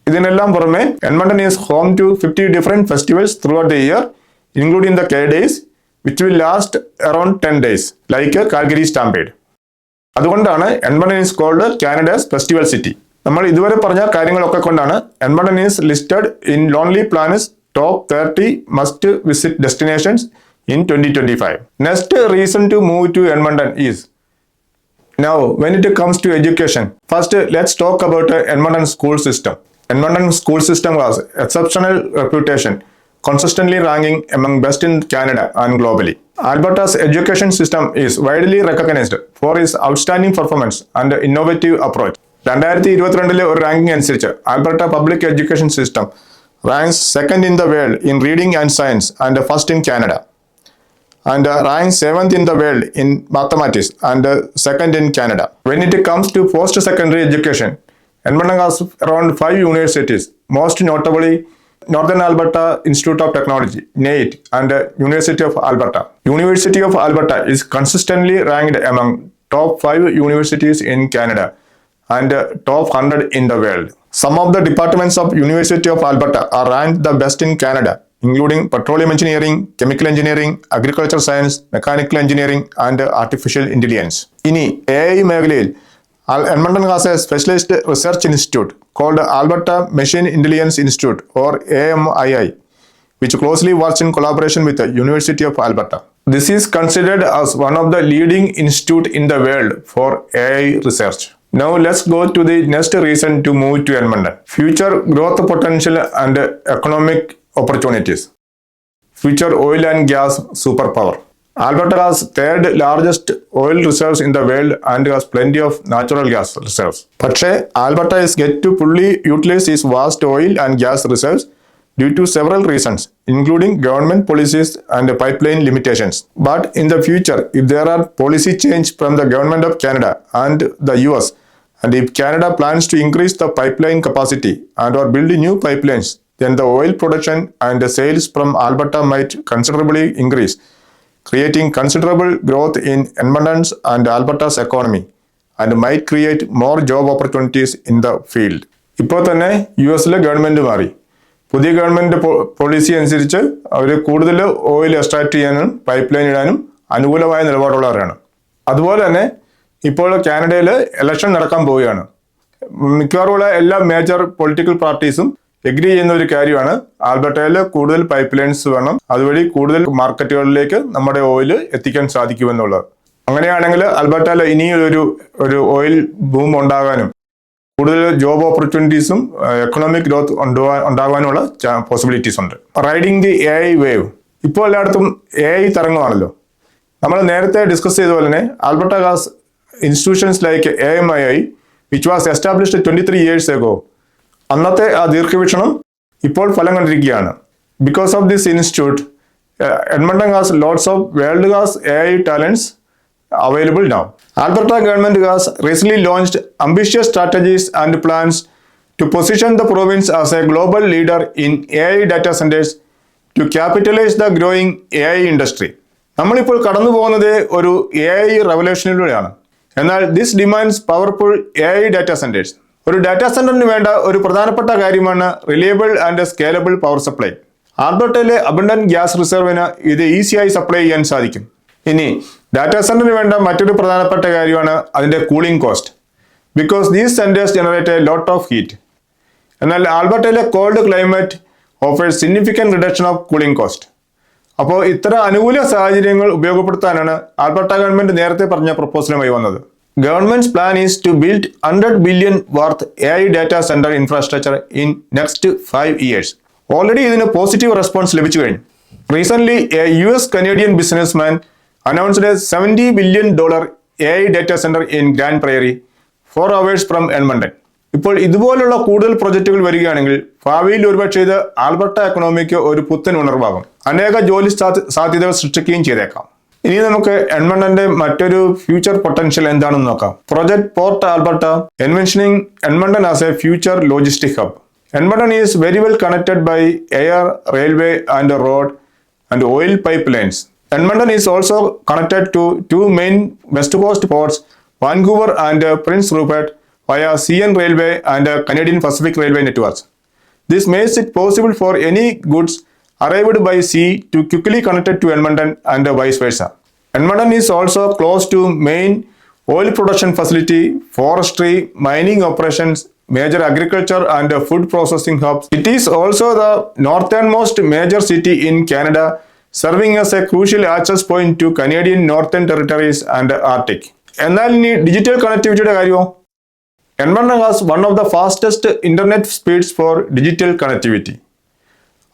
ഇതിനെല്ലാം പുറമെ Edmonton is home to 50 different festivals throughout the year, including the K days, which will last around 10 days, like a Calgary Stampede. അതുകൊണ്ടാണ് Edmonton is called Canada's festival city. നമ്മൾ ഇതുവരെ പറഞ്ഞ കാര്യങ്ങളൊക്കെ കൊണ്ടാണ് Edmonton is listed in Lonely Planet's top 30 must visit destinations in 2025. Next reason to move to Edmonton is, now when it comes to education, first let's talk about Edmonton school system. Edmonton school system has exceptional reputation, consistently ranking among best in Canada and globally. Alberta's education system is widely recognized for its outstanding performance and innovative approach. 2022 ഒരു റാങ്കിംഗ് അനുസരിച്ച് Alberta public education system ranks second in the world in reading and science and first in Canada, and ranks 7th in the world in mathematics and second in Canada. When it comes to post-secondary education, Edmonton has around 5 universities, most notably Northern Alberta Institute of Technology, NAIT, and University of Alberta. University of Alberta is consistently ranked among top 5 universities in Canada and top 100 in the world. Some of the departments of University of Alberta are ranked the best in Canada, including petroleum engineering, chemical engineering, agriculture science, mechanical engineering and artificial intelligence. ഇനി AI മേഖലയിൽ Edmonton has a specialized research institute called Alberta Machine Intelligence Institute or AMII, which closely works in collaboration with the University of Alberta. This is considered as one of the leading institutes in the world for AI research. Now let's go to the next reason to move to Edmonton. Future growth potential and economic opportunities. Future oil and gas superpower. Alberta has third largest oil reserves in the world and has plenty of natural gas reserves. പക്ഷേ Alberta is yet to fully utilize its vast oil and gas reserves due to several reasons, including government policies and pipeline limitations. But in the future, if there are policy change from the government of Canada and the US, and if Canada plans to increase the pipeline capacity and or build new pipelines, then the oil production and the sales from Alberta might considerably increase, creating considerable growth in Edmonton's and Alberta's economy and might create more job opportunities in the field. ഇപ്പോൾ തന്നെ US ഗവൺമെന്റ് മാറി. പുതിയ ഗവൺമെന്റ് പോളിസി അനുസരിച്ച് അവർ കൂടുതൽ ഓയിൽ എക്സ്ട്രാക്ട് ചെയ്യാനും പൈപ്പ് ലൈൻ ഇടാനും അനുകൂലമായ നിലപാടുള്ളവരാണ്. അതുപോലെ തന്നെ ഇപ്പോൾ കാനഡയിൽ ഇലക്ഷൻ നടക്കാൻ പോവുകയാണ്. മിക്കവാറുമുള്ള എല്ലാ മേജർ പൊളിറ്റിക്കൽ പാർട്ടീസും എഗ്രി ചെയ്യുന്ന ഒരു കാര്യമാണ് ആൽബർട്ടയിൽ കൂടുതൽ പൈപ്പ് ലൈൻസ് വേണം, അതുവഴി കൂടുതൽ മാർക്കറ്റുകളിലേക്ക് നമ്മുടെ ഓയിൽ എത്തിക്കാൻ സാധിക്കുമെന്നുള്ളത്. അങ്ങനെയാണെങ്കിൽ ആൽബർട്ടയിൽ ഇനിയും ഒരു ഓയിൽ ബൂം ഉണ്ടാകാനും കൂടുതൽ ജോബ് ഓപ്പർച്യൂണിറ്റീസും എക്കണോമിക് ഗ്രോത്ത് ഉണ്ടാകാനുള്ള പോസിബിലിറ്റീസ് ഉണ്ട്. Riding the AI wave. ഇപ്പോൾ എല്ലായിടത്തും AI തരംഗമാണല്ലോ. നമ്മൾ നേരത്തെ ഡിസ്കസ് ചെയ്ത പോലെ തന്നെ Alberta has institutions like AMII which was established 23 years ago. അന്നത്തെ ആ ദീർഘവീക്ഷണം ഇപ്പോൾ ഫലം കണ്ടിരിക്കുകയാണ്. Because of this institute Edmonton has lots of world class AI talents available now. Alberta government has recently launched ambitious strategies and plans to position the province as a global leader in AI data centers to capitalize the growing AI industry. നമ്മളിപ്പോൾ കടന്നു പോകുന്നത് ഒരു AI റവല്യൂഷനിലൂടെയാണ്. എന്നാൽ this demands powerful AI data centers. ഒരു ഡാറ്റാ സെന്ററിന് വേണ്ട ഒരു പ്രധാനപ്പെട്ട കാര്യമാണ് reliable and scalable power supply. ആൽബർട്ടയിലെ അബണ്ടന്റ് ഗ്യാസ് റിസർവിന് ഇത് ഈസിയായി സപ്ലൈ ചെയ്യാൻ സാധിക്കും. ഇനി ഡാറ്റാ സെന്ററിന് വേണ്ട മറ്റൊരു പ്രധാനപ്പെട്ട കാര്യമാണ് അതിൻ്റെ cooling cost. Because these centres generate a lot of heat. എന്നാൽ ആൽബർട്ടയിലെ cold climate offers significant reduction of cooling cost. അപ്പോൾ ഇത്തരം അനുകൂല സാഹചര്യങ്ങൾ ഉപയോഗപ്പെടുത്താനാണ് ആൽബർട്ട ഗവൺമെന്റ് നേരത്തെ പറഞ്ഞ പ്രപ്പോസലുമായി വന്നത്. Government's plan is to build 100 billion worth AI data center infrastructure in next 5 years. Already ഇതിന് പോസിറ്റീവ് റെസ്പോൺസ് ലഭിച്ചു കഴിഞ്ഞു. Recently, a US Canadian businessman announced a $70 billion AI data center in Grand Prairie 4 hours from Edmonton. ഇപ്പോൾ ഇതുപോലുള്ള കൂടുതൽ പ്രൊജക്റ്റുകൾ വരികയാണെങ്കിൽ ഭാവിയിൽ ഒരുപക്ഷെ ഇത് ആൽബർട്ട എക്കണോമിക്ക് ഒരു പുത്തൻ ഉണർവാകും, അനേക ജോലി സാധ്യതകൾ സൃഷ്ടിക്കുകയും ചെയ്തേക്കാം. ഇനി നമുക്ക് എഡ്മണ്ടന്റെ മറ്റൊരു ഫ്യൂച്ചർ പൊട്ടൻഷ്യൽ എന്താണെന്ന് നോക്കാം. Project port Alberta എൻവിഷനിങ് Edmonton as A future logistic hub. Edmonton is very well connected by air, railway and road and oil pipelines. Edmonton is also connected to two main west coast ports, Vancouver and Prince Rupert, via CN Railway and Canadian Pacific Railway networks. This makes it possible for any goods arrived by sea to quickly connect to Edmonton and vice versa. Edmonton is also close to main oil production facility, forestry, mining operations, major agriculture and food processing hubs. It is also the northernmost major city in Canada, serving as a crucial access point to Canadian Northern Territories and Arctic. എന്നാൽ ഇനി ഡിജിറ്റൽ കണക്ടിവിറ്റിയുടെ കാര്യമോ? Edmonton has one of the fastest internet speeds for digital connectivity.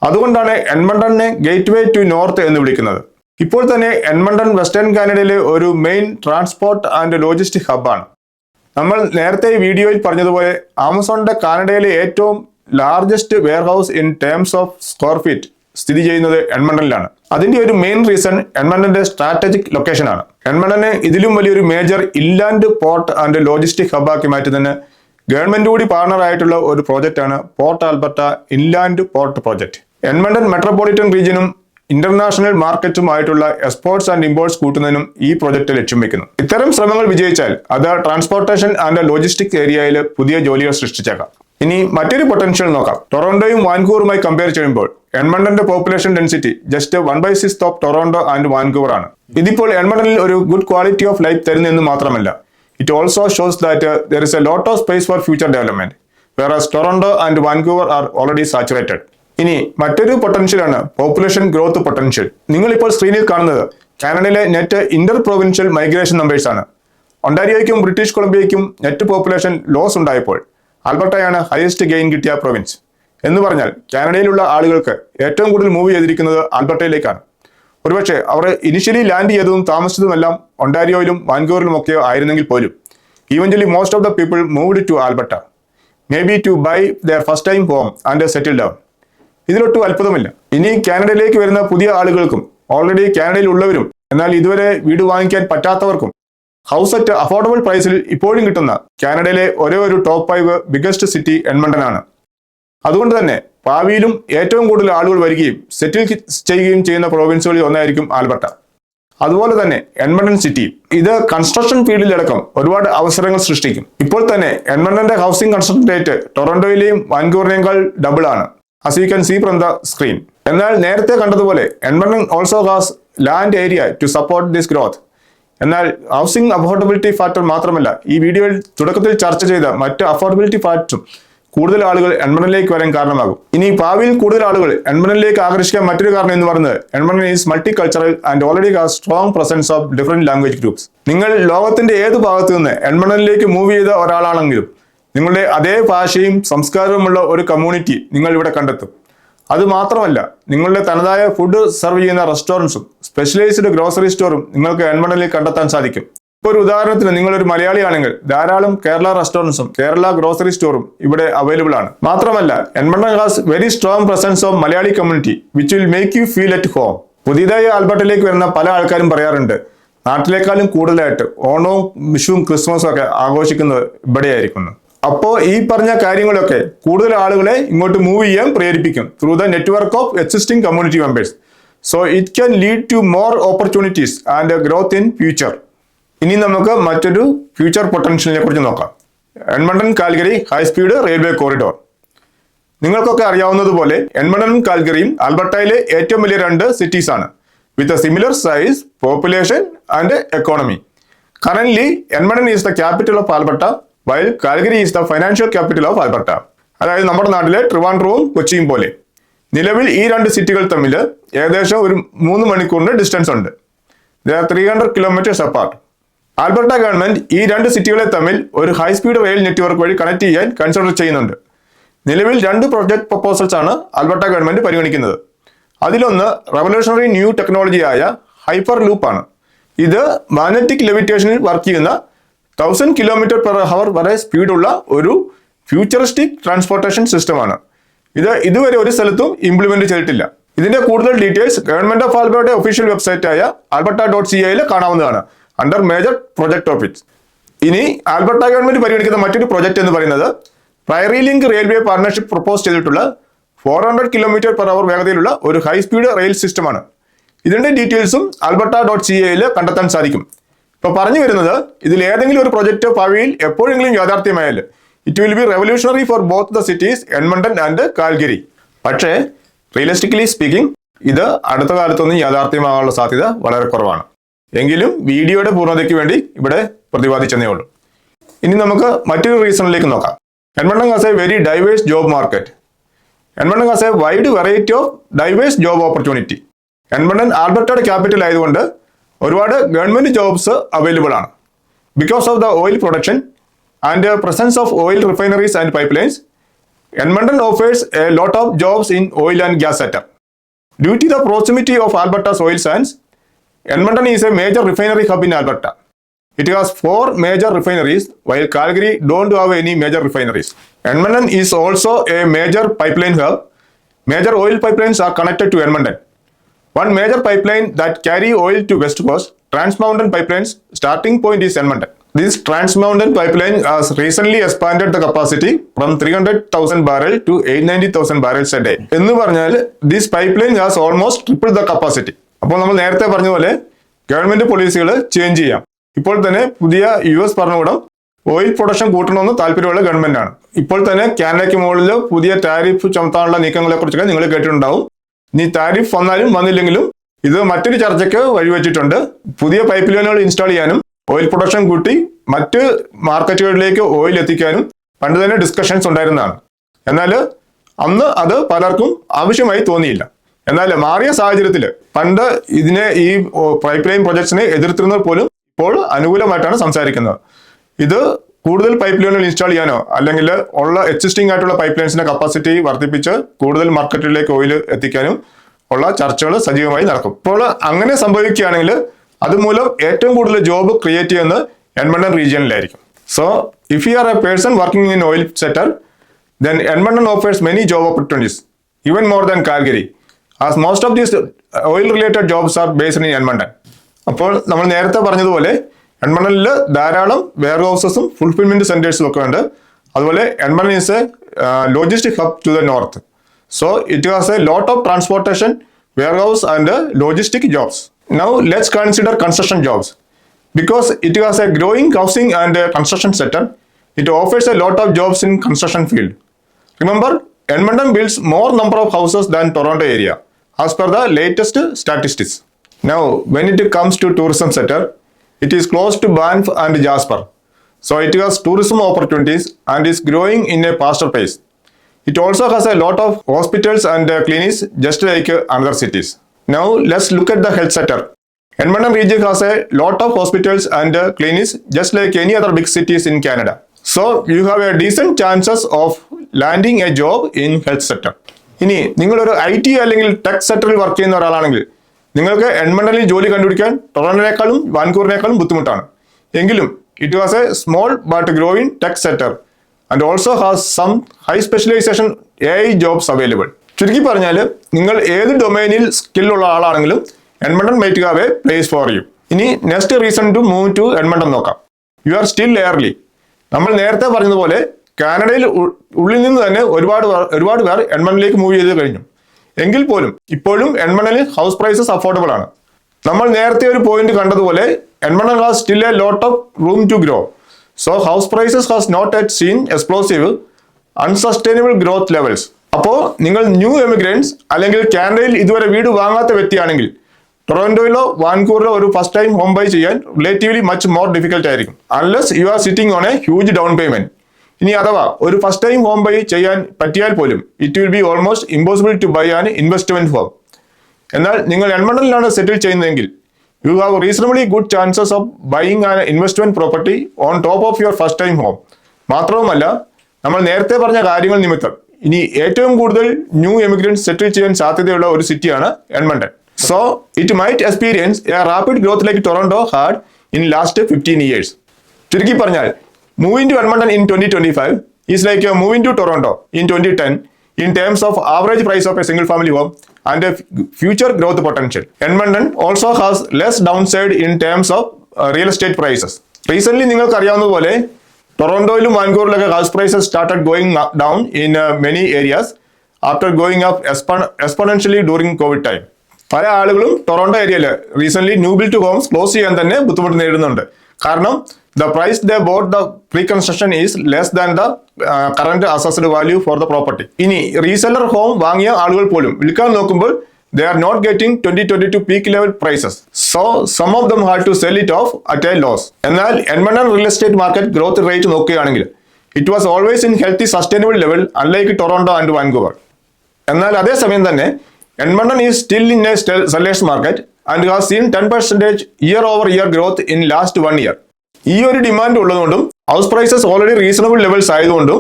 അതുകൊണ്ടാണ് എഡ്മണ്ടനെ ഗേറ്റ്വേ ടു നോർത്ത് എന്ന് വിളിക്കുന്നത്. ഇപ്പോൾ തന്നെ എഡ്മണ്ടൺ വെസ്റ്റേൺ കാനഡയിലെ ഒരു മെയിൻ ട്രാൻസ്പോർട്ട് ആൻഡ് ലോജിസ്റ്റിക് ഹബ്ബാണ്. നമ്മൾ നേരത്തെ ഈ വീഡിയോയിൽ പറഞ്ഞതുപോലെ ആമസോണിന്റെ കാനഡയിലെ ഏറ്റവും largest warehouse in terms of square feet സ്ഥിതി ചെയ്യുന്നത് എഡ്മണ്ടനിലാണ്. അതിന്റെ ഒരു മെയിൻ റീസൺ എഡ്മണ്ടന്റെ സ്ട്രാറ്റജിക് ലൊക്കേഷനാണ്. എഡ്മണ്ടനെ ഇതിലും വലിയൊരു major inland port and logistic ഹബ്ബാക്കി മാറ്റുന്നതിന് ഗവൺമെന്റ് കൂടി പാർട്ണറായിട്ടുള്ള ഒരു പ്രോജക്റ്റാണ് Port Alberta inland port project. Edmonton metropolitan റീജിയനും ഇന്റർനാഷണൽ മാർക്കറ്റുമായിട്ടുള്ള എക്സ്പോർട്സ് ആൻഡ് ഇമ്പോർട്ട്സ് കൂട്ടുന്നതിനും ഈ പ്രോജക്റ്റ് ലക്ഷ്യം വെക്കുന്നു. ഇത്തരം ശ്രമങ്ങൾ വിജയിച്ചാൽ അത് ട്രാൻസ്പോർട്ടേഷൻ ആൻഡ് ലോജിസ്റ്റിക്സ് ഏരിയയിൽ പുതിയ ജോലികൾ സൃഷ്ടിച്ചേക്കാം. ഇനി മറ്റൊരു പൊട്ടൻഷ്യൽ നോക്കാം. ടൊറോണ്ടോയും വാൻകൂവറുമായി കമ്പയർ ചെയ്യുമ്പോൾ എഡ്മണ്ടന്റെ population density just 1/6 of Toronto and Vancouver ആണ്. ഇതിപ്പോൾ എഡ്മണ്ടനിൽ ഒരു ഗുഡ് ക്വാളിറ്റി ഓഫ് ലൈഫ് തരുന്നെന്ന് മാത്രമല്ല, It also shows that there is a lot of space for future development, whereas Toronto and Vancouver are already saturated. ഇനി മറ്റൊരു പൊട്ടൻഷ്യലാണ് പോപ്പുലേഷൻ ഗ്രോത്ത് പൊട്ടൻഷ്യൽ. നിങ്ങളിപ്പോൾ സ്ക്രീനിൽ കാണുന്നത് കാനഡയിലെ net Inter provincial migration numbers ആണ്. ഒണ്ടാരിയോയ്ക്കും ബ്രിട്ടീഷ് കൊളംബിയയ്ക്കും നെറ്റ് പോപ്പുലേഷൻ ലോസ് ഉണ്ടായപ്പോൾ ആൽബർട്ടയാണ് ഹയസ്റ്റ് ഗെയിൻ കിട്ടിയ പ്രൊവിൻസ്. എന്ന് പറഞ്ഞാൽ കാനഡയിലുള്ള ആളുകൾക്ക് ഏറ്റവും കൂടുതൽ മൂവ് ചെയ്തിരിക്കുന്നത് ആൽബർട്ടയിലേക്കാണ്. ഒരുപക്ഷെ അവർ ഇനിഷ്യലി ലാൻഡ് ചെയ്തതും താമസിച്ചതുമെല്ലാം ഒണ്ടാരിയോയിലും വാൻകൂവറിലും ഒക്കെ ആയിരുന്നെങ്കിൽ പോലും eventually most of the people moved to Alberta, maybe to buy their first time home and settle down. ഇതിലൊട്ടും അത്ഭുതമില്ല. ഇനി കാനഡയിലേക്ക് വരുന്ന പുതിയ ആളുകൾക്കും ഓൾറെഡി കാനഡയിൽ ഉള്ളവരും എന്നാൽ ഇതുവരെ വീട് വാങ്ങിക്കാൻ പറ്റാത്തവർക്കും ഹൗസ് അറ്റ് അഫോർഡബിൾ പ്രൈസിൽ ഇപ്പോഴും കിട്ടുന്ന കാനഡയിലെ ഒരേ ഒരു ടോപ്പ് 5 ബിഗസ്റ്റ് സിറ്റി എഡ്മണ്ടൺ ആണ്. അതുകൊണ്ട് തന്നെ ഭാവിയിലും ഏറ്റവും കൂടുതൽ ആളുകൾ വരികയും സെറ്റിൽ ചെയ്യുകയും ചെയ്യുന്ന പ്രോവിൻസുകളിൽ ഒന്നായിരിക്കും ആൽബർട്ട. അതുപോലെ തന്നെ എഡ്മണ്ടൺ സിറ്റി ഇത് കൺസ്ട്രക്ഷൻ ഫീൽഡിലടക്കം ഒരുപാട് അവസരങ്ങൾ സൃഷ്ടിക്കും. ഇപ്പോൾ തന്നെ എഡ്മണ്ടന്റെ ഹൗസിംഗ് കൺസ്ട്രക്ഷൻ റേറ്റ് ടൊറന്റോയിലെയും വാൻകൂവറിനേക്കാൾ ഡബിൾ ആണ്, as you can see from the screen. എന്നാൽ നേരത്തെ കണ്ടതുപോലെ Edmonton also has land area to support this growth. എന്നാൽ ഹൗസിംഗ് അഫോർഡബിലിറ്റി ഫാക്ടർ മാത്രമല്ല, ഈ വീഡിയോയിൽ തുടക്കത്തിൽ ചർച്ച ചെയ്ത മറ്റ് അഫോർഡബിലിറ്റി ഫാക്ടറും കൂടുതൽ ആളുകൾ എഡ്മണ്ടണിലേക്ക് വരാൻ കാരണമാകും. ഇനി ഭാവിയിൽ കൂടുതൽ ആളുകൾ എഡ്മണ്ടണിലേക്ക് ആകർഷിക്കാൻ മറ്റൊരു കാരണം എന്ന് പറയുന്നത് Edmonton is multicultural and already has strong presence of different language groups. നിങ്ങൾ ലോകത്തിന്റെ ഏത് ഭാഗത്തു നിന്ന് എഡ്മണ്ടണിലേക്ക് മൂവ് ചെയ്ത ഒരാളാണെങ്കിലും നിങ്ങളുടെ അതേ ഭാഷയും സംസ്കാരവുമുള്ള ഒരു കമ്മ്യൂണിറ്റി നിങ്ങൾ ഇവിടെ കണ്ടെത്തും. അത് മാത്രമല്ല, നിങ്ങളുടെ തനതായ ഫുഡ് സെർവ് ചെയ്യുന്ന റെസ്റ്റോറൻറ്റ്സും സ്പെഷ്യലൈസ്ഡ് ഗ്രോസറി സ്റ്റോറും നിങ്ങൾക്ക് എഡ്മണ്ടണിൽ കണ്ടെത്താൻ സാധിക്കും. ഇപ്പോൾ ഒരു ഉദാഹരണത്തിന് നിങ്ങളൊരു മലയാളിയാണെങ്കിൽ ധാരാളം കേരള റെസ്റ്റോറൻറ്റ്സും കേരള ഗ്രോസറി സ്റ്റോറും ഇവിടെ അവൈലബിൾ ആണ്. മാത്രമല്ല Edmonton has very strong presence of Malayali community which will make you feel at home. പുതിയതായി ആൽബർട്ടയിലേക്ക് വരുന്ന പല ആൾക്കാരും പറയാറുണ്ട് നാട്ടിലേക്കാളും കൂടുതലായിട്ട് ഓണവും വിഷുവും ക്രിസ്മസും ഒക്കെ ആഘോഷിക്കുന്നത് ഇവിടെയായിരിക്കുന്നു. അപ്പോൾ ഈ പറഞ്ഞ കാര്യങ്ങളൊക്കെ കൂടുതൽ ആളുകളെ ഇങ്ങോട്ട് മൂവ് ചെയ്യാൻ പ്രേരിപ്പിക്കും through the network of existing community members. So it can lead to more opportunities and growth in future. ഇനി നമുക്ക് മറ്റൊരു ഫ്യൂച്ചർ പൊട്ടൻഷ്യലിനെ കുറിച്ച് നോക്കാം. Edmonton Calgary high speed railway corridor. നിങ്ങൾക്കൊക്കെ അറിയാവുന്നതുപോലെ എഡ്മണ്ടണും കാൽഗറിയും ആൽബർട്ടയിലെ ഏറ്റവും വലിയ 2 സിറ്റീസ് ആണ് with a similar size, population and economy. Currently Edmonton is the capital of Alberta while Calgary is the financial capital of Alberta. അതായത് നമ്മുടെ നാട്ടിലെ ട്രിവാൻഡ്രവും കൊച്ചിയും പോലെ. നിലവിൽ ഈ 2 സിറ്റികൾ തമ്മിൽ ഏകദേശം ഒരു 3 മണിക്കൂറിന്റെ ഡിസ്റ്റൻസ് ഉണ്ട്. They are 300 kilometers apart. Alberta government ഈ 2 സിറ്റികളെ തമ്മിൽ ഒരു ഹൈ സ്പീഡ് റെയിൽ നെറ്റ്വർക്ക് വഴി കണക്ട് ചെയ്യാൻ കൺസിഡർ ചെയ്യുന്നുണ്ട്. നിലവിൽ 2 പ്രൊജക്ട് പ്രപ്പോസൽസ് ആണ് ആൽബർട്ട ഗവൺമെന്റ് പരിഗണിക്കുന്നത്. അതിലൊന്ന് റവല്യൂഷണറി ന്യൂ ടെക്നോളജിയായ ഹൈപ്പർ ലൂപ്പ് ആണ്. ഇത് മാഗ്നറ്റിക് ലെവിറ്റേഷനിൽ വർക്ക് ചെയ്യുന്ന 1000 km/h വരെ സ്പീഡുള്ള ഒരു ഫ്യൂച്ചറിസ്റ്റിക് ട്രാൻസ്പോർട്ടേഷൻ സിസ്റ്റമാണ്. ഇത് ഇതുവരെ ഒരു സ്ഥലത്തും ഇംപ്ലിമെന്റ് ചെയ്തിട്ടില്ല. ഇതിന്റെ കൂടുതൽ details government of Alberta official website ആയ alberta.ca കാണാവുന്നതാണ് അണ്ടർ മേജർ പ്രൊജക്ട് ടോപ്പിക്സ്. ഇനി ആൽബർട്ട ഗവൺമെന്റ് പരിഗണിക്കുന്ന മറ്റൊരു പ്രൊജക്ട് എന്ന് പറയുന്നത് prairie link railway partnership propose ചെയ്തിട്ടുള്ള 400 km/h വേഗതയിലുള്ള ഒരു ഹൈ സ്പീഡ് റെയിൽ സിസ്റ്റമാണ്. ഇതിന്റെ ഡീറ്റെയിൽസും alberta.ca കണ്ടെത്താൻ സാധിക്കും. ഇപ്പൊ പറഞ്ഞു വരുന്നത് ഇതിൽ ഏതെങ്കിലും ഒരു പ്രൊജക്ട് ഭാവിയിൽ എപ്പോഴെങ്കിലും യാഥാർത്ഥ്യമായാൽ it will be revolutionary for both the cities Edmonton and Calgary. പക്ഷേ റിയലിസ്റ്റിക്കലി സ്പീക്കിംഗ് ഇത് അടുത്ത കാലത്തൊന്നും യാഥാർത്ഥ്യമാകാനുള്ള സാധ്യത വളരെ കുറവാണ്. എങ്കിലും വീഡിയോയുടെ പൂർണ്ണതയ്ക്ക് വേണ്ടി ഇവിടെ പ്രതിപാദിച്ചെന്നേ ഉള്ളൂ. ഇനി നമുക്ക് മറ്റൊരു റീസണിലേക്ക് നോക്കാം. Edmonton has a very diverse job market. Edmonton has a wide variety of diverse job opportunity. Edmonton ആൽബർട്ടയുടെ ക്യാപിറ്റൽ ആയതുകൊണ്ട് ഒരുപാട് ഗവൺമെന്റ് ജോബ്സ് അവൈലബിൾ ആണ്. Because of the oil production and presence of oil refineries and pipelines, Edmonton offers a lot of jobs in oil and gas sector. Due to the proximity of Alberta's oil sands, Edmonton is a major refinery hub in Alberta. It has 4 major refineries, while Calgary don't have any major refineries. Edmonton is also a major pipeline hub. Major oil pipelines are connected to Edmonton. One major pipeline that carry oil to West Coast, Trans Mountain Pipeline's starting point is Edmonton. This Trans Mountain Pipeline has recently expanded the capacity from 300,000 barrels to 890,000 barrels a day. എന്ന് പറഞ്ഞാൽ this pipeline has almost tripled the capacity. അപ്പോൾ നമ്മൾ നേരത്തെ പറഞ്ഞ പോലെ ഗവൺമെന്റ് പോളിസികൾ ചേഞ്ച് ചെയ്യാം. ഇപ്പോൾ തന്നെ പുതിയ US ഭരണകൂടം ഓയിൽ പ്രൊഡക്ഷൻ കൂട്ടണമെന്ന് താല്പര്യമുള്ള ഗവൺമെന്റ് ആണ്. ഇപ്പോൾ തന്നെ കാനഡയ്ക്ക് മുകളിൽ പുതിയ ടാരിഫ് ചുമത്താനുള്ള നീക്കങ്ങളെ കുറിച്ചൊക്കെ നിങ്ങൾ കേട്ടിട്ടുണ്ടാവും. ഇനി താരിഫ് വന്നാലും വന്നില്ലെങ്കിലും ഇത് മറ്റൊരു ചർച്ചയ്ക്ക് വഴിവെച്ചിട്ടുണ്ട്. പുതിയ പൈപ്പ് ലൈനുകൾ ഇൻസ്റ്റാൾ ചെയ്യാനും ഓയിൽ പ്രൊഡക്ഷൻ കൂട്ടി മറ്റ് മാർക്കറ്റുകളിലേക്ക് ഓയിൽ എത്തിക്കാനും പണ്ട് തന്നെ ഡിസ്കഷൻസ് ഉണ്ടായിരുന്നതാണ്. എന്നാൽ അന്ന് അത് പലർക്കും ആവശ്യമായി തോന്നിയില്ല. എന്നാൽ മാറിയ സാഹചര്യത്തിൽ പണ്ട് ഈ പൈപ്പ് ലൈൻ പ്രൊജക്ട്സിനെ എതിർത്തിരുന്നവർ പോലും ഇപ്പോൾ അനുകൂലമായിട്ടാണ് സംസാരിക്കുന്നത്. ഇത് കൂടുതൽ പൈപ്പ് ലൈനുകൾ ഇൻസ്റ്റാൾ ചെയ്യാനോ അല്ലെങ്കിൽ ഉള്ള എക്സിസ്റ്റിംഗ് ആയിട്ടുള്ള പൈപ്പ് ലൈൻസിന്റെ കപ്പാസിറ്റി വർദ്ധിപ്പിച്ച് കൂടുതൽ മാർക്കറ്റിലേക്ക് ഓയിൽ എത്തിക്കാനും ഉള്ള ചർച്ചകൾ സജീവമായി നടക്കും. ഇപ്പോൾ അങ്ങനെ സംഭവിക്കുകയാണെങ്കിൽ അതുമൂലം ഏറ്റവും കൂടുതൽ ജോബ് ക്രിയേറ്റ് ചെയ്യുന്നത് എഡ്മണ്ടൺ റീജിയനിലായിരിക്കും. So if you are a person working in oil sector, then Edmonton offers many job opportunities, even more than Calgary, as most of these oil related jobs are based in Edmonton. അപ്പോൾ നമ്മൾ നേരത്തെ പറഞ്ഞതുപോലെ എഡ്മണ്ടണിൽ ധാരാളം വെയർ ഹൗസസും ഫുൾഫിൽമെന്റ് സെന്റേഴ്സും ഒക്കെ ഉണ്ട്. അതുപോലെ Edmonton is a logistic hub to the north. So it has a lot of transportation, warehouse and logistic jobs. Now let's consider construction jobs. Because it has a growing housing and construction sector, it offers a lot of jobs in construction field. Remember, Edmonton builds more number of houses than Toronto area, as per the latest statistics. Now, when it comes to tourism sector, it is close to Banff and Jasper. So it has tourism opportunities and is growing in a faster pace. It also has a lot of hospitals and clinics just like other cities. Now, let's look at the health sector. Edmonton region has a lot of hospitals and clinics just like any other big cities in Canada. So you have a decent chances of landing a job in health sector. ഇനി നിങ്ങളൊരു IT അല്ലെങ്കിൽ ടെക് സെക്ടറിൽ വർക്ക് ചെയ്യുന്ന ഒരാളാണെങ്കിൽ നിങ്ങൾക്ക് എഡ്മണ്ടണിൽ ജോലി കണ്ടുപിടിക്കാൻ ടൊറന്റോനേക്കാളും വാൻകൂവറിനേക്കാളും ബുദ്ധിമുട്ടാണ്. എങ്കിലും it was a small but growing tech sector and also has some high specialization AI jobs available. ചുരുക്കി പറഞ്ഞാൽ നിങ്ങൾ ഏത് ഡൊമൈനിൽ സ്കില്ലുള്ള ആളാണെങ്കിലും Edmonton might have a place for you. ഇനി next reason to move to Edmonton നോക്കാം. You are still early. നമ്മൾ നേരത്തെ പറഞ്ഞതുപോലെ കാനഡയിൽ ഉള്ളിൽ നിന്ന് തന്നെ ഒരുപാട് പേർ എഡ്മണ്ടണിലേക്ക് മൂവ് ചെയ്ത് കഴിഞ്ഞു. എങ്കിൽ പോലും ഇപ്പോഴും എഡ്മണ്ടണിൽ ഹൗസ് പ്രൈസസ് അഫോർഡബിൾ ആണ്. നമ്മൾ നേരത്തെ ഒരു പോയിന്റ് കണ്ടതുപോലെ Edmonton has still a lot of room to grow. So house prices has not yet seen explosive unsustainable growth levels. അപ്പോൾ നിങ്ങൾ ന്യൂ എമിഗ്രൻസ് അല്ലെങ്കിൽ കാനഡയിൽ ഇതുവരെ വീട് വാങ്ങാത്ത വ്യക്തിയാണെങ്കിൽ ടൊറന്റോയിലോ വാൻകൂവറിലോ ഒരു ഫസ്റ്റ് ടൈം ഹോം ബൈ ചെയ്യാൻ റിലേറ്റീവ്ലി മച്ച് മോർ ഡിഫിക്കൽട്ട് ആയിരിക്കും, unless you are sitting on A huge down payment. ഇനി അഥവാ ഒരു ഫസ്റ്റ് ടൈം ഹോം ബൈ ചെയ്യാൻ പറ്റിയാൽ പോലും it will be almost impossible to buy an investment home. എന്നാൽ നിങ്ങൾ എഡ്മണ്ടണിലാണ് സെറ്റിൽ ചെയ്യുന്നതെങ്കിൽ you have reasonably good chances of buying an investment property on top of your first time home. മാത്രവുമല്ല, നമ്മൾ നേരത്തെ പറഞ്ഞ കാര്യങ്ങൾ നിമിത്തം ഇനി ഏറ്റവും കൂടുതൽ ന്യൂ എമിഗ്രൻസ് സെറ്റിൽ ചെയ്യാൻ സാധ്യതയുള്ള ഒരു സിറ്റിയാണ് Edmonton. So it might experience a rapid growth like Toronto had in last 15 years. ചുരുക്കി പറഞ്ഞാൽ moving to Edmonton in 2025 is like moving to Toronto in 2010 in terms of average price of a single family home and a future growth potential. Edmonton also has less downside in terms of real estate prices. Recently നിങ്ങൾക്ക് അറിയാവുന്നതുപോലെ ടൊറന്റോയിലും വാൻകൂവറിലൊക്കെ house prices started going down in many areas after going up exponentially during COVID time. പല ആളുകളും ടൊറന്റോ ഏരിയയിൽ recent new build homes close ചെയ്യാൻ തന്നെ ബുദ്ധിമുട്ട് നേരിടുന്നുണ്ട്. കാരണം the price they bought the pre construction is less than the current assessed value for the property. ഇനി റീസെല്ലർ ഹോം വാങ്ങിയ ആളുകൾ പോലും വിൽക്കാൻ നോക്കുമ്പോൾ they are not getting 2022 peak level prices. So some of them had to sell it off at a loss. എന്നാൽ Edmonton real estate market growth rate നോക്കുകയാണെങ്കിൽ it was always in healthy sustainable level unlike Toronto and Vancouver. എന്നാൽ അതേസമയം തന്നെ Edmonton is still in a seller's market and has seen 10% year-over-year growth in last 1 year. ഈ ഒരു ഡിമാൻഡ് ഉള്ളതുകൊണ്ടും house prices already reasonable levels ആയതുകൊണ്ടും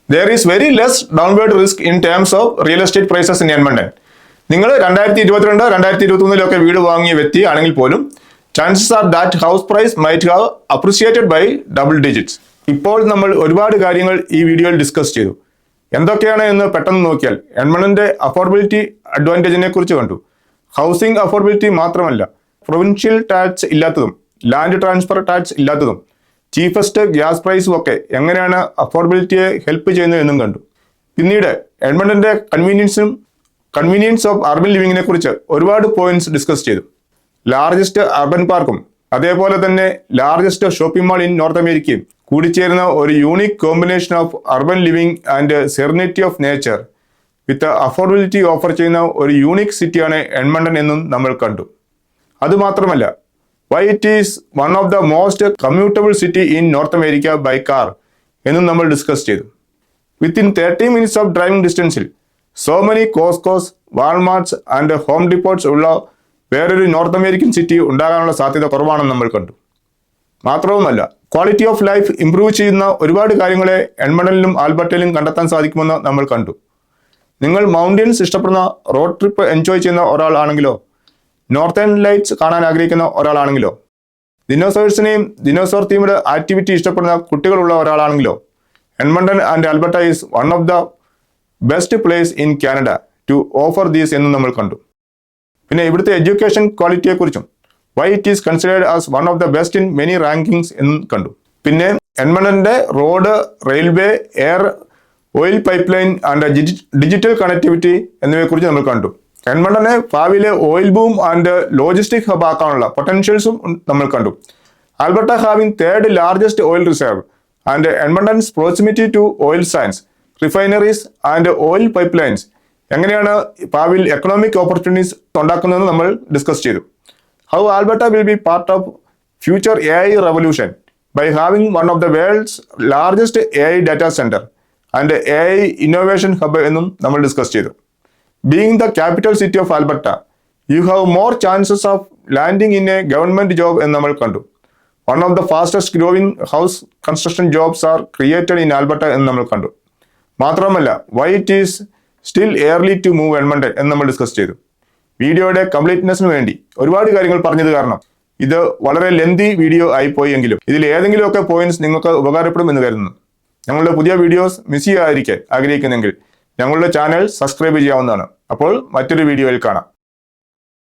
there is very less downward risk in terms of real estate prices in Edmonton. നിങ്ങൾ 2022 2023 വീട് വാങ്ങിയ വ്യക്തി ആണെങ്കിൽ പോലും chances are that house price might have appreciated by double digits. ഇപ്പോൾ നമ്മൾ ഒരുപാട് കാര്യങ്ങൾ ഈ വീഡിയോയിൽ ഡിസ്കസ് ചെയ്തു. എന്തൊക്കെയാണ് എന്ന് പെട്ടെന്ന് നോക്കിയാൽ എഡ്മണ്ടന്റെ അഫോർഡബിലിറ്റി അഡ്വാൻറ്റേജിനെ കുറിച്ച് കണ്ടു. ഹൗസിംഗ് അഫോർഡബിലിറ്റി മാത്രമല്ല, പ്രൊവിൻഷ്യൽ ടാക്സ് ഇല്ലാത്തതും ലാൻഡ് ട്രാൻസ്ഫർ ടാക്സ് ഇല്ലാത്തതും ചീഫസ്റ്റ് ഗ്യാസ് പ്രൈസും ഒക്കെ എങ്ങനെയാണ് അഫോർഡബിലിറ്റിയെ ഹെൽപ്പ് ചെയ്യുന്നത് എന്നും കണ്ടു. പിന്നീട് എഡ്മണ്ടന്റെ കൺവീനിയൻസ് ഓഫ് അർബൻ ലിവിങ്ങിനെ കുറിച്ച് ഒരുപാട് പോയിന്റ്സ് ഡിസ്കസ് ചെയ്തു. ലാർജസ്റ്റ് അർബൻ പാർക്കും അതേപോലെ തന്നെ largest shopping mall in North അമേരിക്കയും കൂടിച്ചേരുന്ന ഒരു unique combination of urban living and serenity of nature with affordability offer ചെയ്യുന്ന ഒരു യൂണിക് സിറ്റിയാണ് എഡ്മണ്ടൺ എന്നും നമ്മൾ കണ്ടു. അതുമാത്രമല്ല, why it is one of the most commutable city in North America by car എന്നും നമ്മൾ ഡിസ്കസ് ചെയ്തു. വിത്തിൻ 30 minutes ഓഫ് ഡ്രൈവിംഗ് ഡിസ്റ്റൻസിൽ so many Costcos, Walmarts and Home Depots ഉള്ള വേറൊരു നോർത്ത് അമേരിക്കൻ സിറ്റി ഉണ്ടാകാനുള്ള സാധ്യത കുറവാണെന്ന് നമ്മൾ കണ്ടു. മാത്രവുമല്ല, ക്വാളിറ്റി ഓഫ് ലൈഫ് ഇംപ്രൂവ് ചെയ്യുന്ന ഒരുപാട് കാര്യങ്ങളെ എഡ്മണ്ടനിലും ആൽബർട്ടയിലും കണ്ടെത്താൻ സാധിക്കുമെന്ന് നമ്മൾ കണ്ടു. നിങ്ങൾ മൗണ്ടൻസ് ഇഷ്ടപ്പെടുന്ന, റോഡ് ട്രിപ്പ് എൻജോയ് ചെയ്യുന്ന ഒരാളാണെങ്കിലോ, നോർത്തേൺ ലൈറ്റ്സ് കാണാൻ ആഗ്രഹിക്കുന്ന ഒരാളാണെങ്കിലോ, ദിനോസേഴ്സിനെയും ദിനോസോർ തീമിയുടെ ആക്ടിവിറ്റി ഇഷ്ടപ്പെടുന്ന കുട്ടികളുള്ള ഒരാളാണെങ്കിലോ, Edmonton and Alberta is one of the best place in Canada to offer these എന്ന് നമ്മൾ കണ്ടു. പിന്നെ ഇവിടുത്തെ എഡ്യൂക്കേഷൻ ക്വാളിറ്റിയെക്കുറിച്ചും why it is considered as one of the best in many rankings എന്നും കണ്ടു. പിന്നെ എഡ്മണ്ടന്റെ road, railway, air, oil pipeline and digital connectivity എന്നിവയെക്കുറിച്ച് നമ്മൾ കണ്ടു. എഡ്മണ്ടനെ ഭാവിയിലെ oil boom and logistic hub ആക്കാനുള്ള പൊട്ടൻഷ്യൽസും നമ്മൾ കണ്ടു. Alberta having third largest oil reserve and Edmonton's proximity to oil sands, refineries and oil pipelines എങ്ങനെയാണ് ഭാവിയിൽ എക്കണോമിക് ഓപ്പർച്യൂണിറ്റീസ് ഉണ്ടാക്കുന്നതെന്ന് നമ്മൾ ഡിസ്കസ് ചെയ്തു. How Alberta will be part of future AI revolution by having one of the world's largest AI data center and AI innovation hub എന്നും നമ്മൾ ഡിസ്കസ് ചെയ്തു. Being the capital city of Alberta, you have more chances of landing in a government job എന്ന് നമ്മൾ കണ്ടു. One of the fastest growing house construction jobs are created in Alberta എന്ന് നമ്മൾ കണ്ടു. മാത്രമല്ല, why it is still early to move Edmonton എന്ന് നമ്മൾ ഡിസ്കസ് ചെയ്തു. വീഡിയോയുടെ കംപ്ലീറ്റ്നെസ്സിന് വേണ്ടി ഒരുപാട് കാര്യങ്ങൾ പറഞ്ഞത് കാരണം ഇത് വളരെ ലെന്തി വീഡിയോ ആയിപ്പോയി എങ്കിലും ഇതിൽ ഏതെങ്കിലുമൊക്കെ പോയിന്റ്സ് നിങ്ങൾക്ക് ഉപകാരപ്പെടും എന്ന് കരുതുന്നു. ഞങ്ങളുടെ പുതിയ വീഡിയോസ് മിസ് ചെയ്യാതിരിക്കാൻ ആഗ്രഹിക്കുന്നെങ്കിൽ ഞങ്ങളുടെ ചാനൽ സബ്സ്ക്രൈബ് ചെയ്യാവുന്നതാണ്. അപ്പോൾ മറ്റൊരു വീഡിയോയിൽ കാണാം.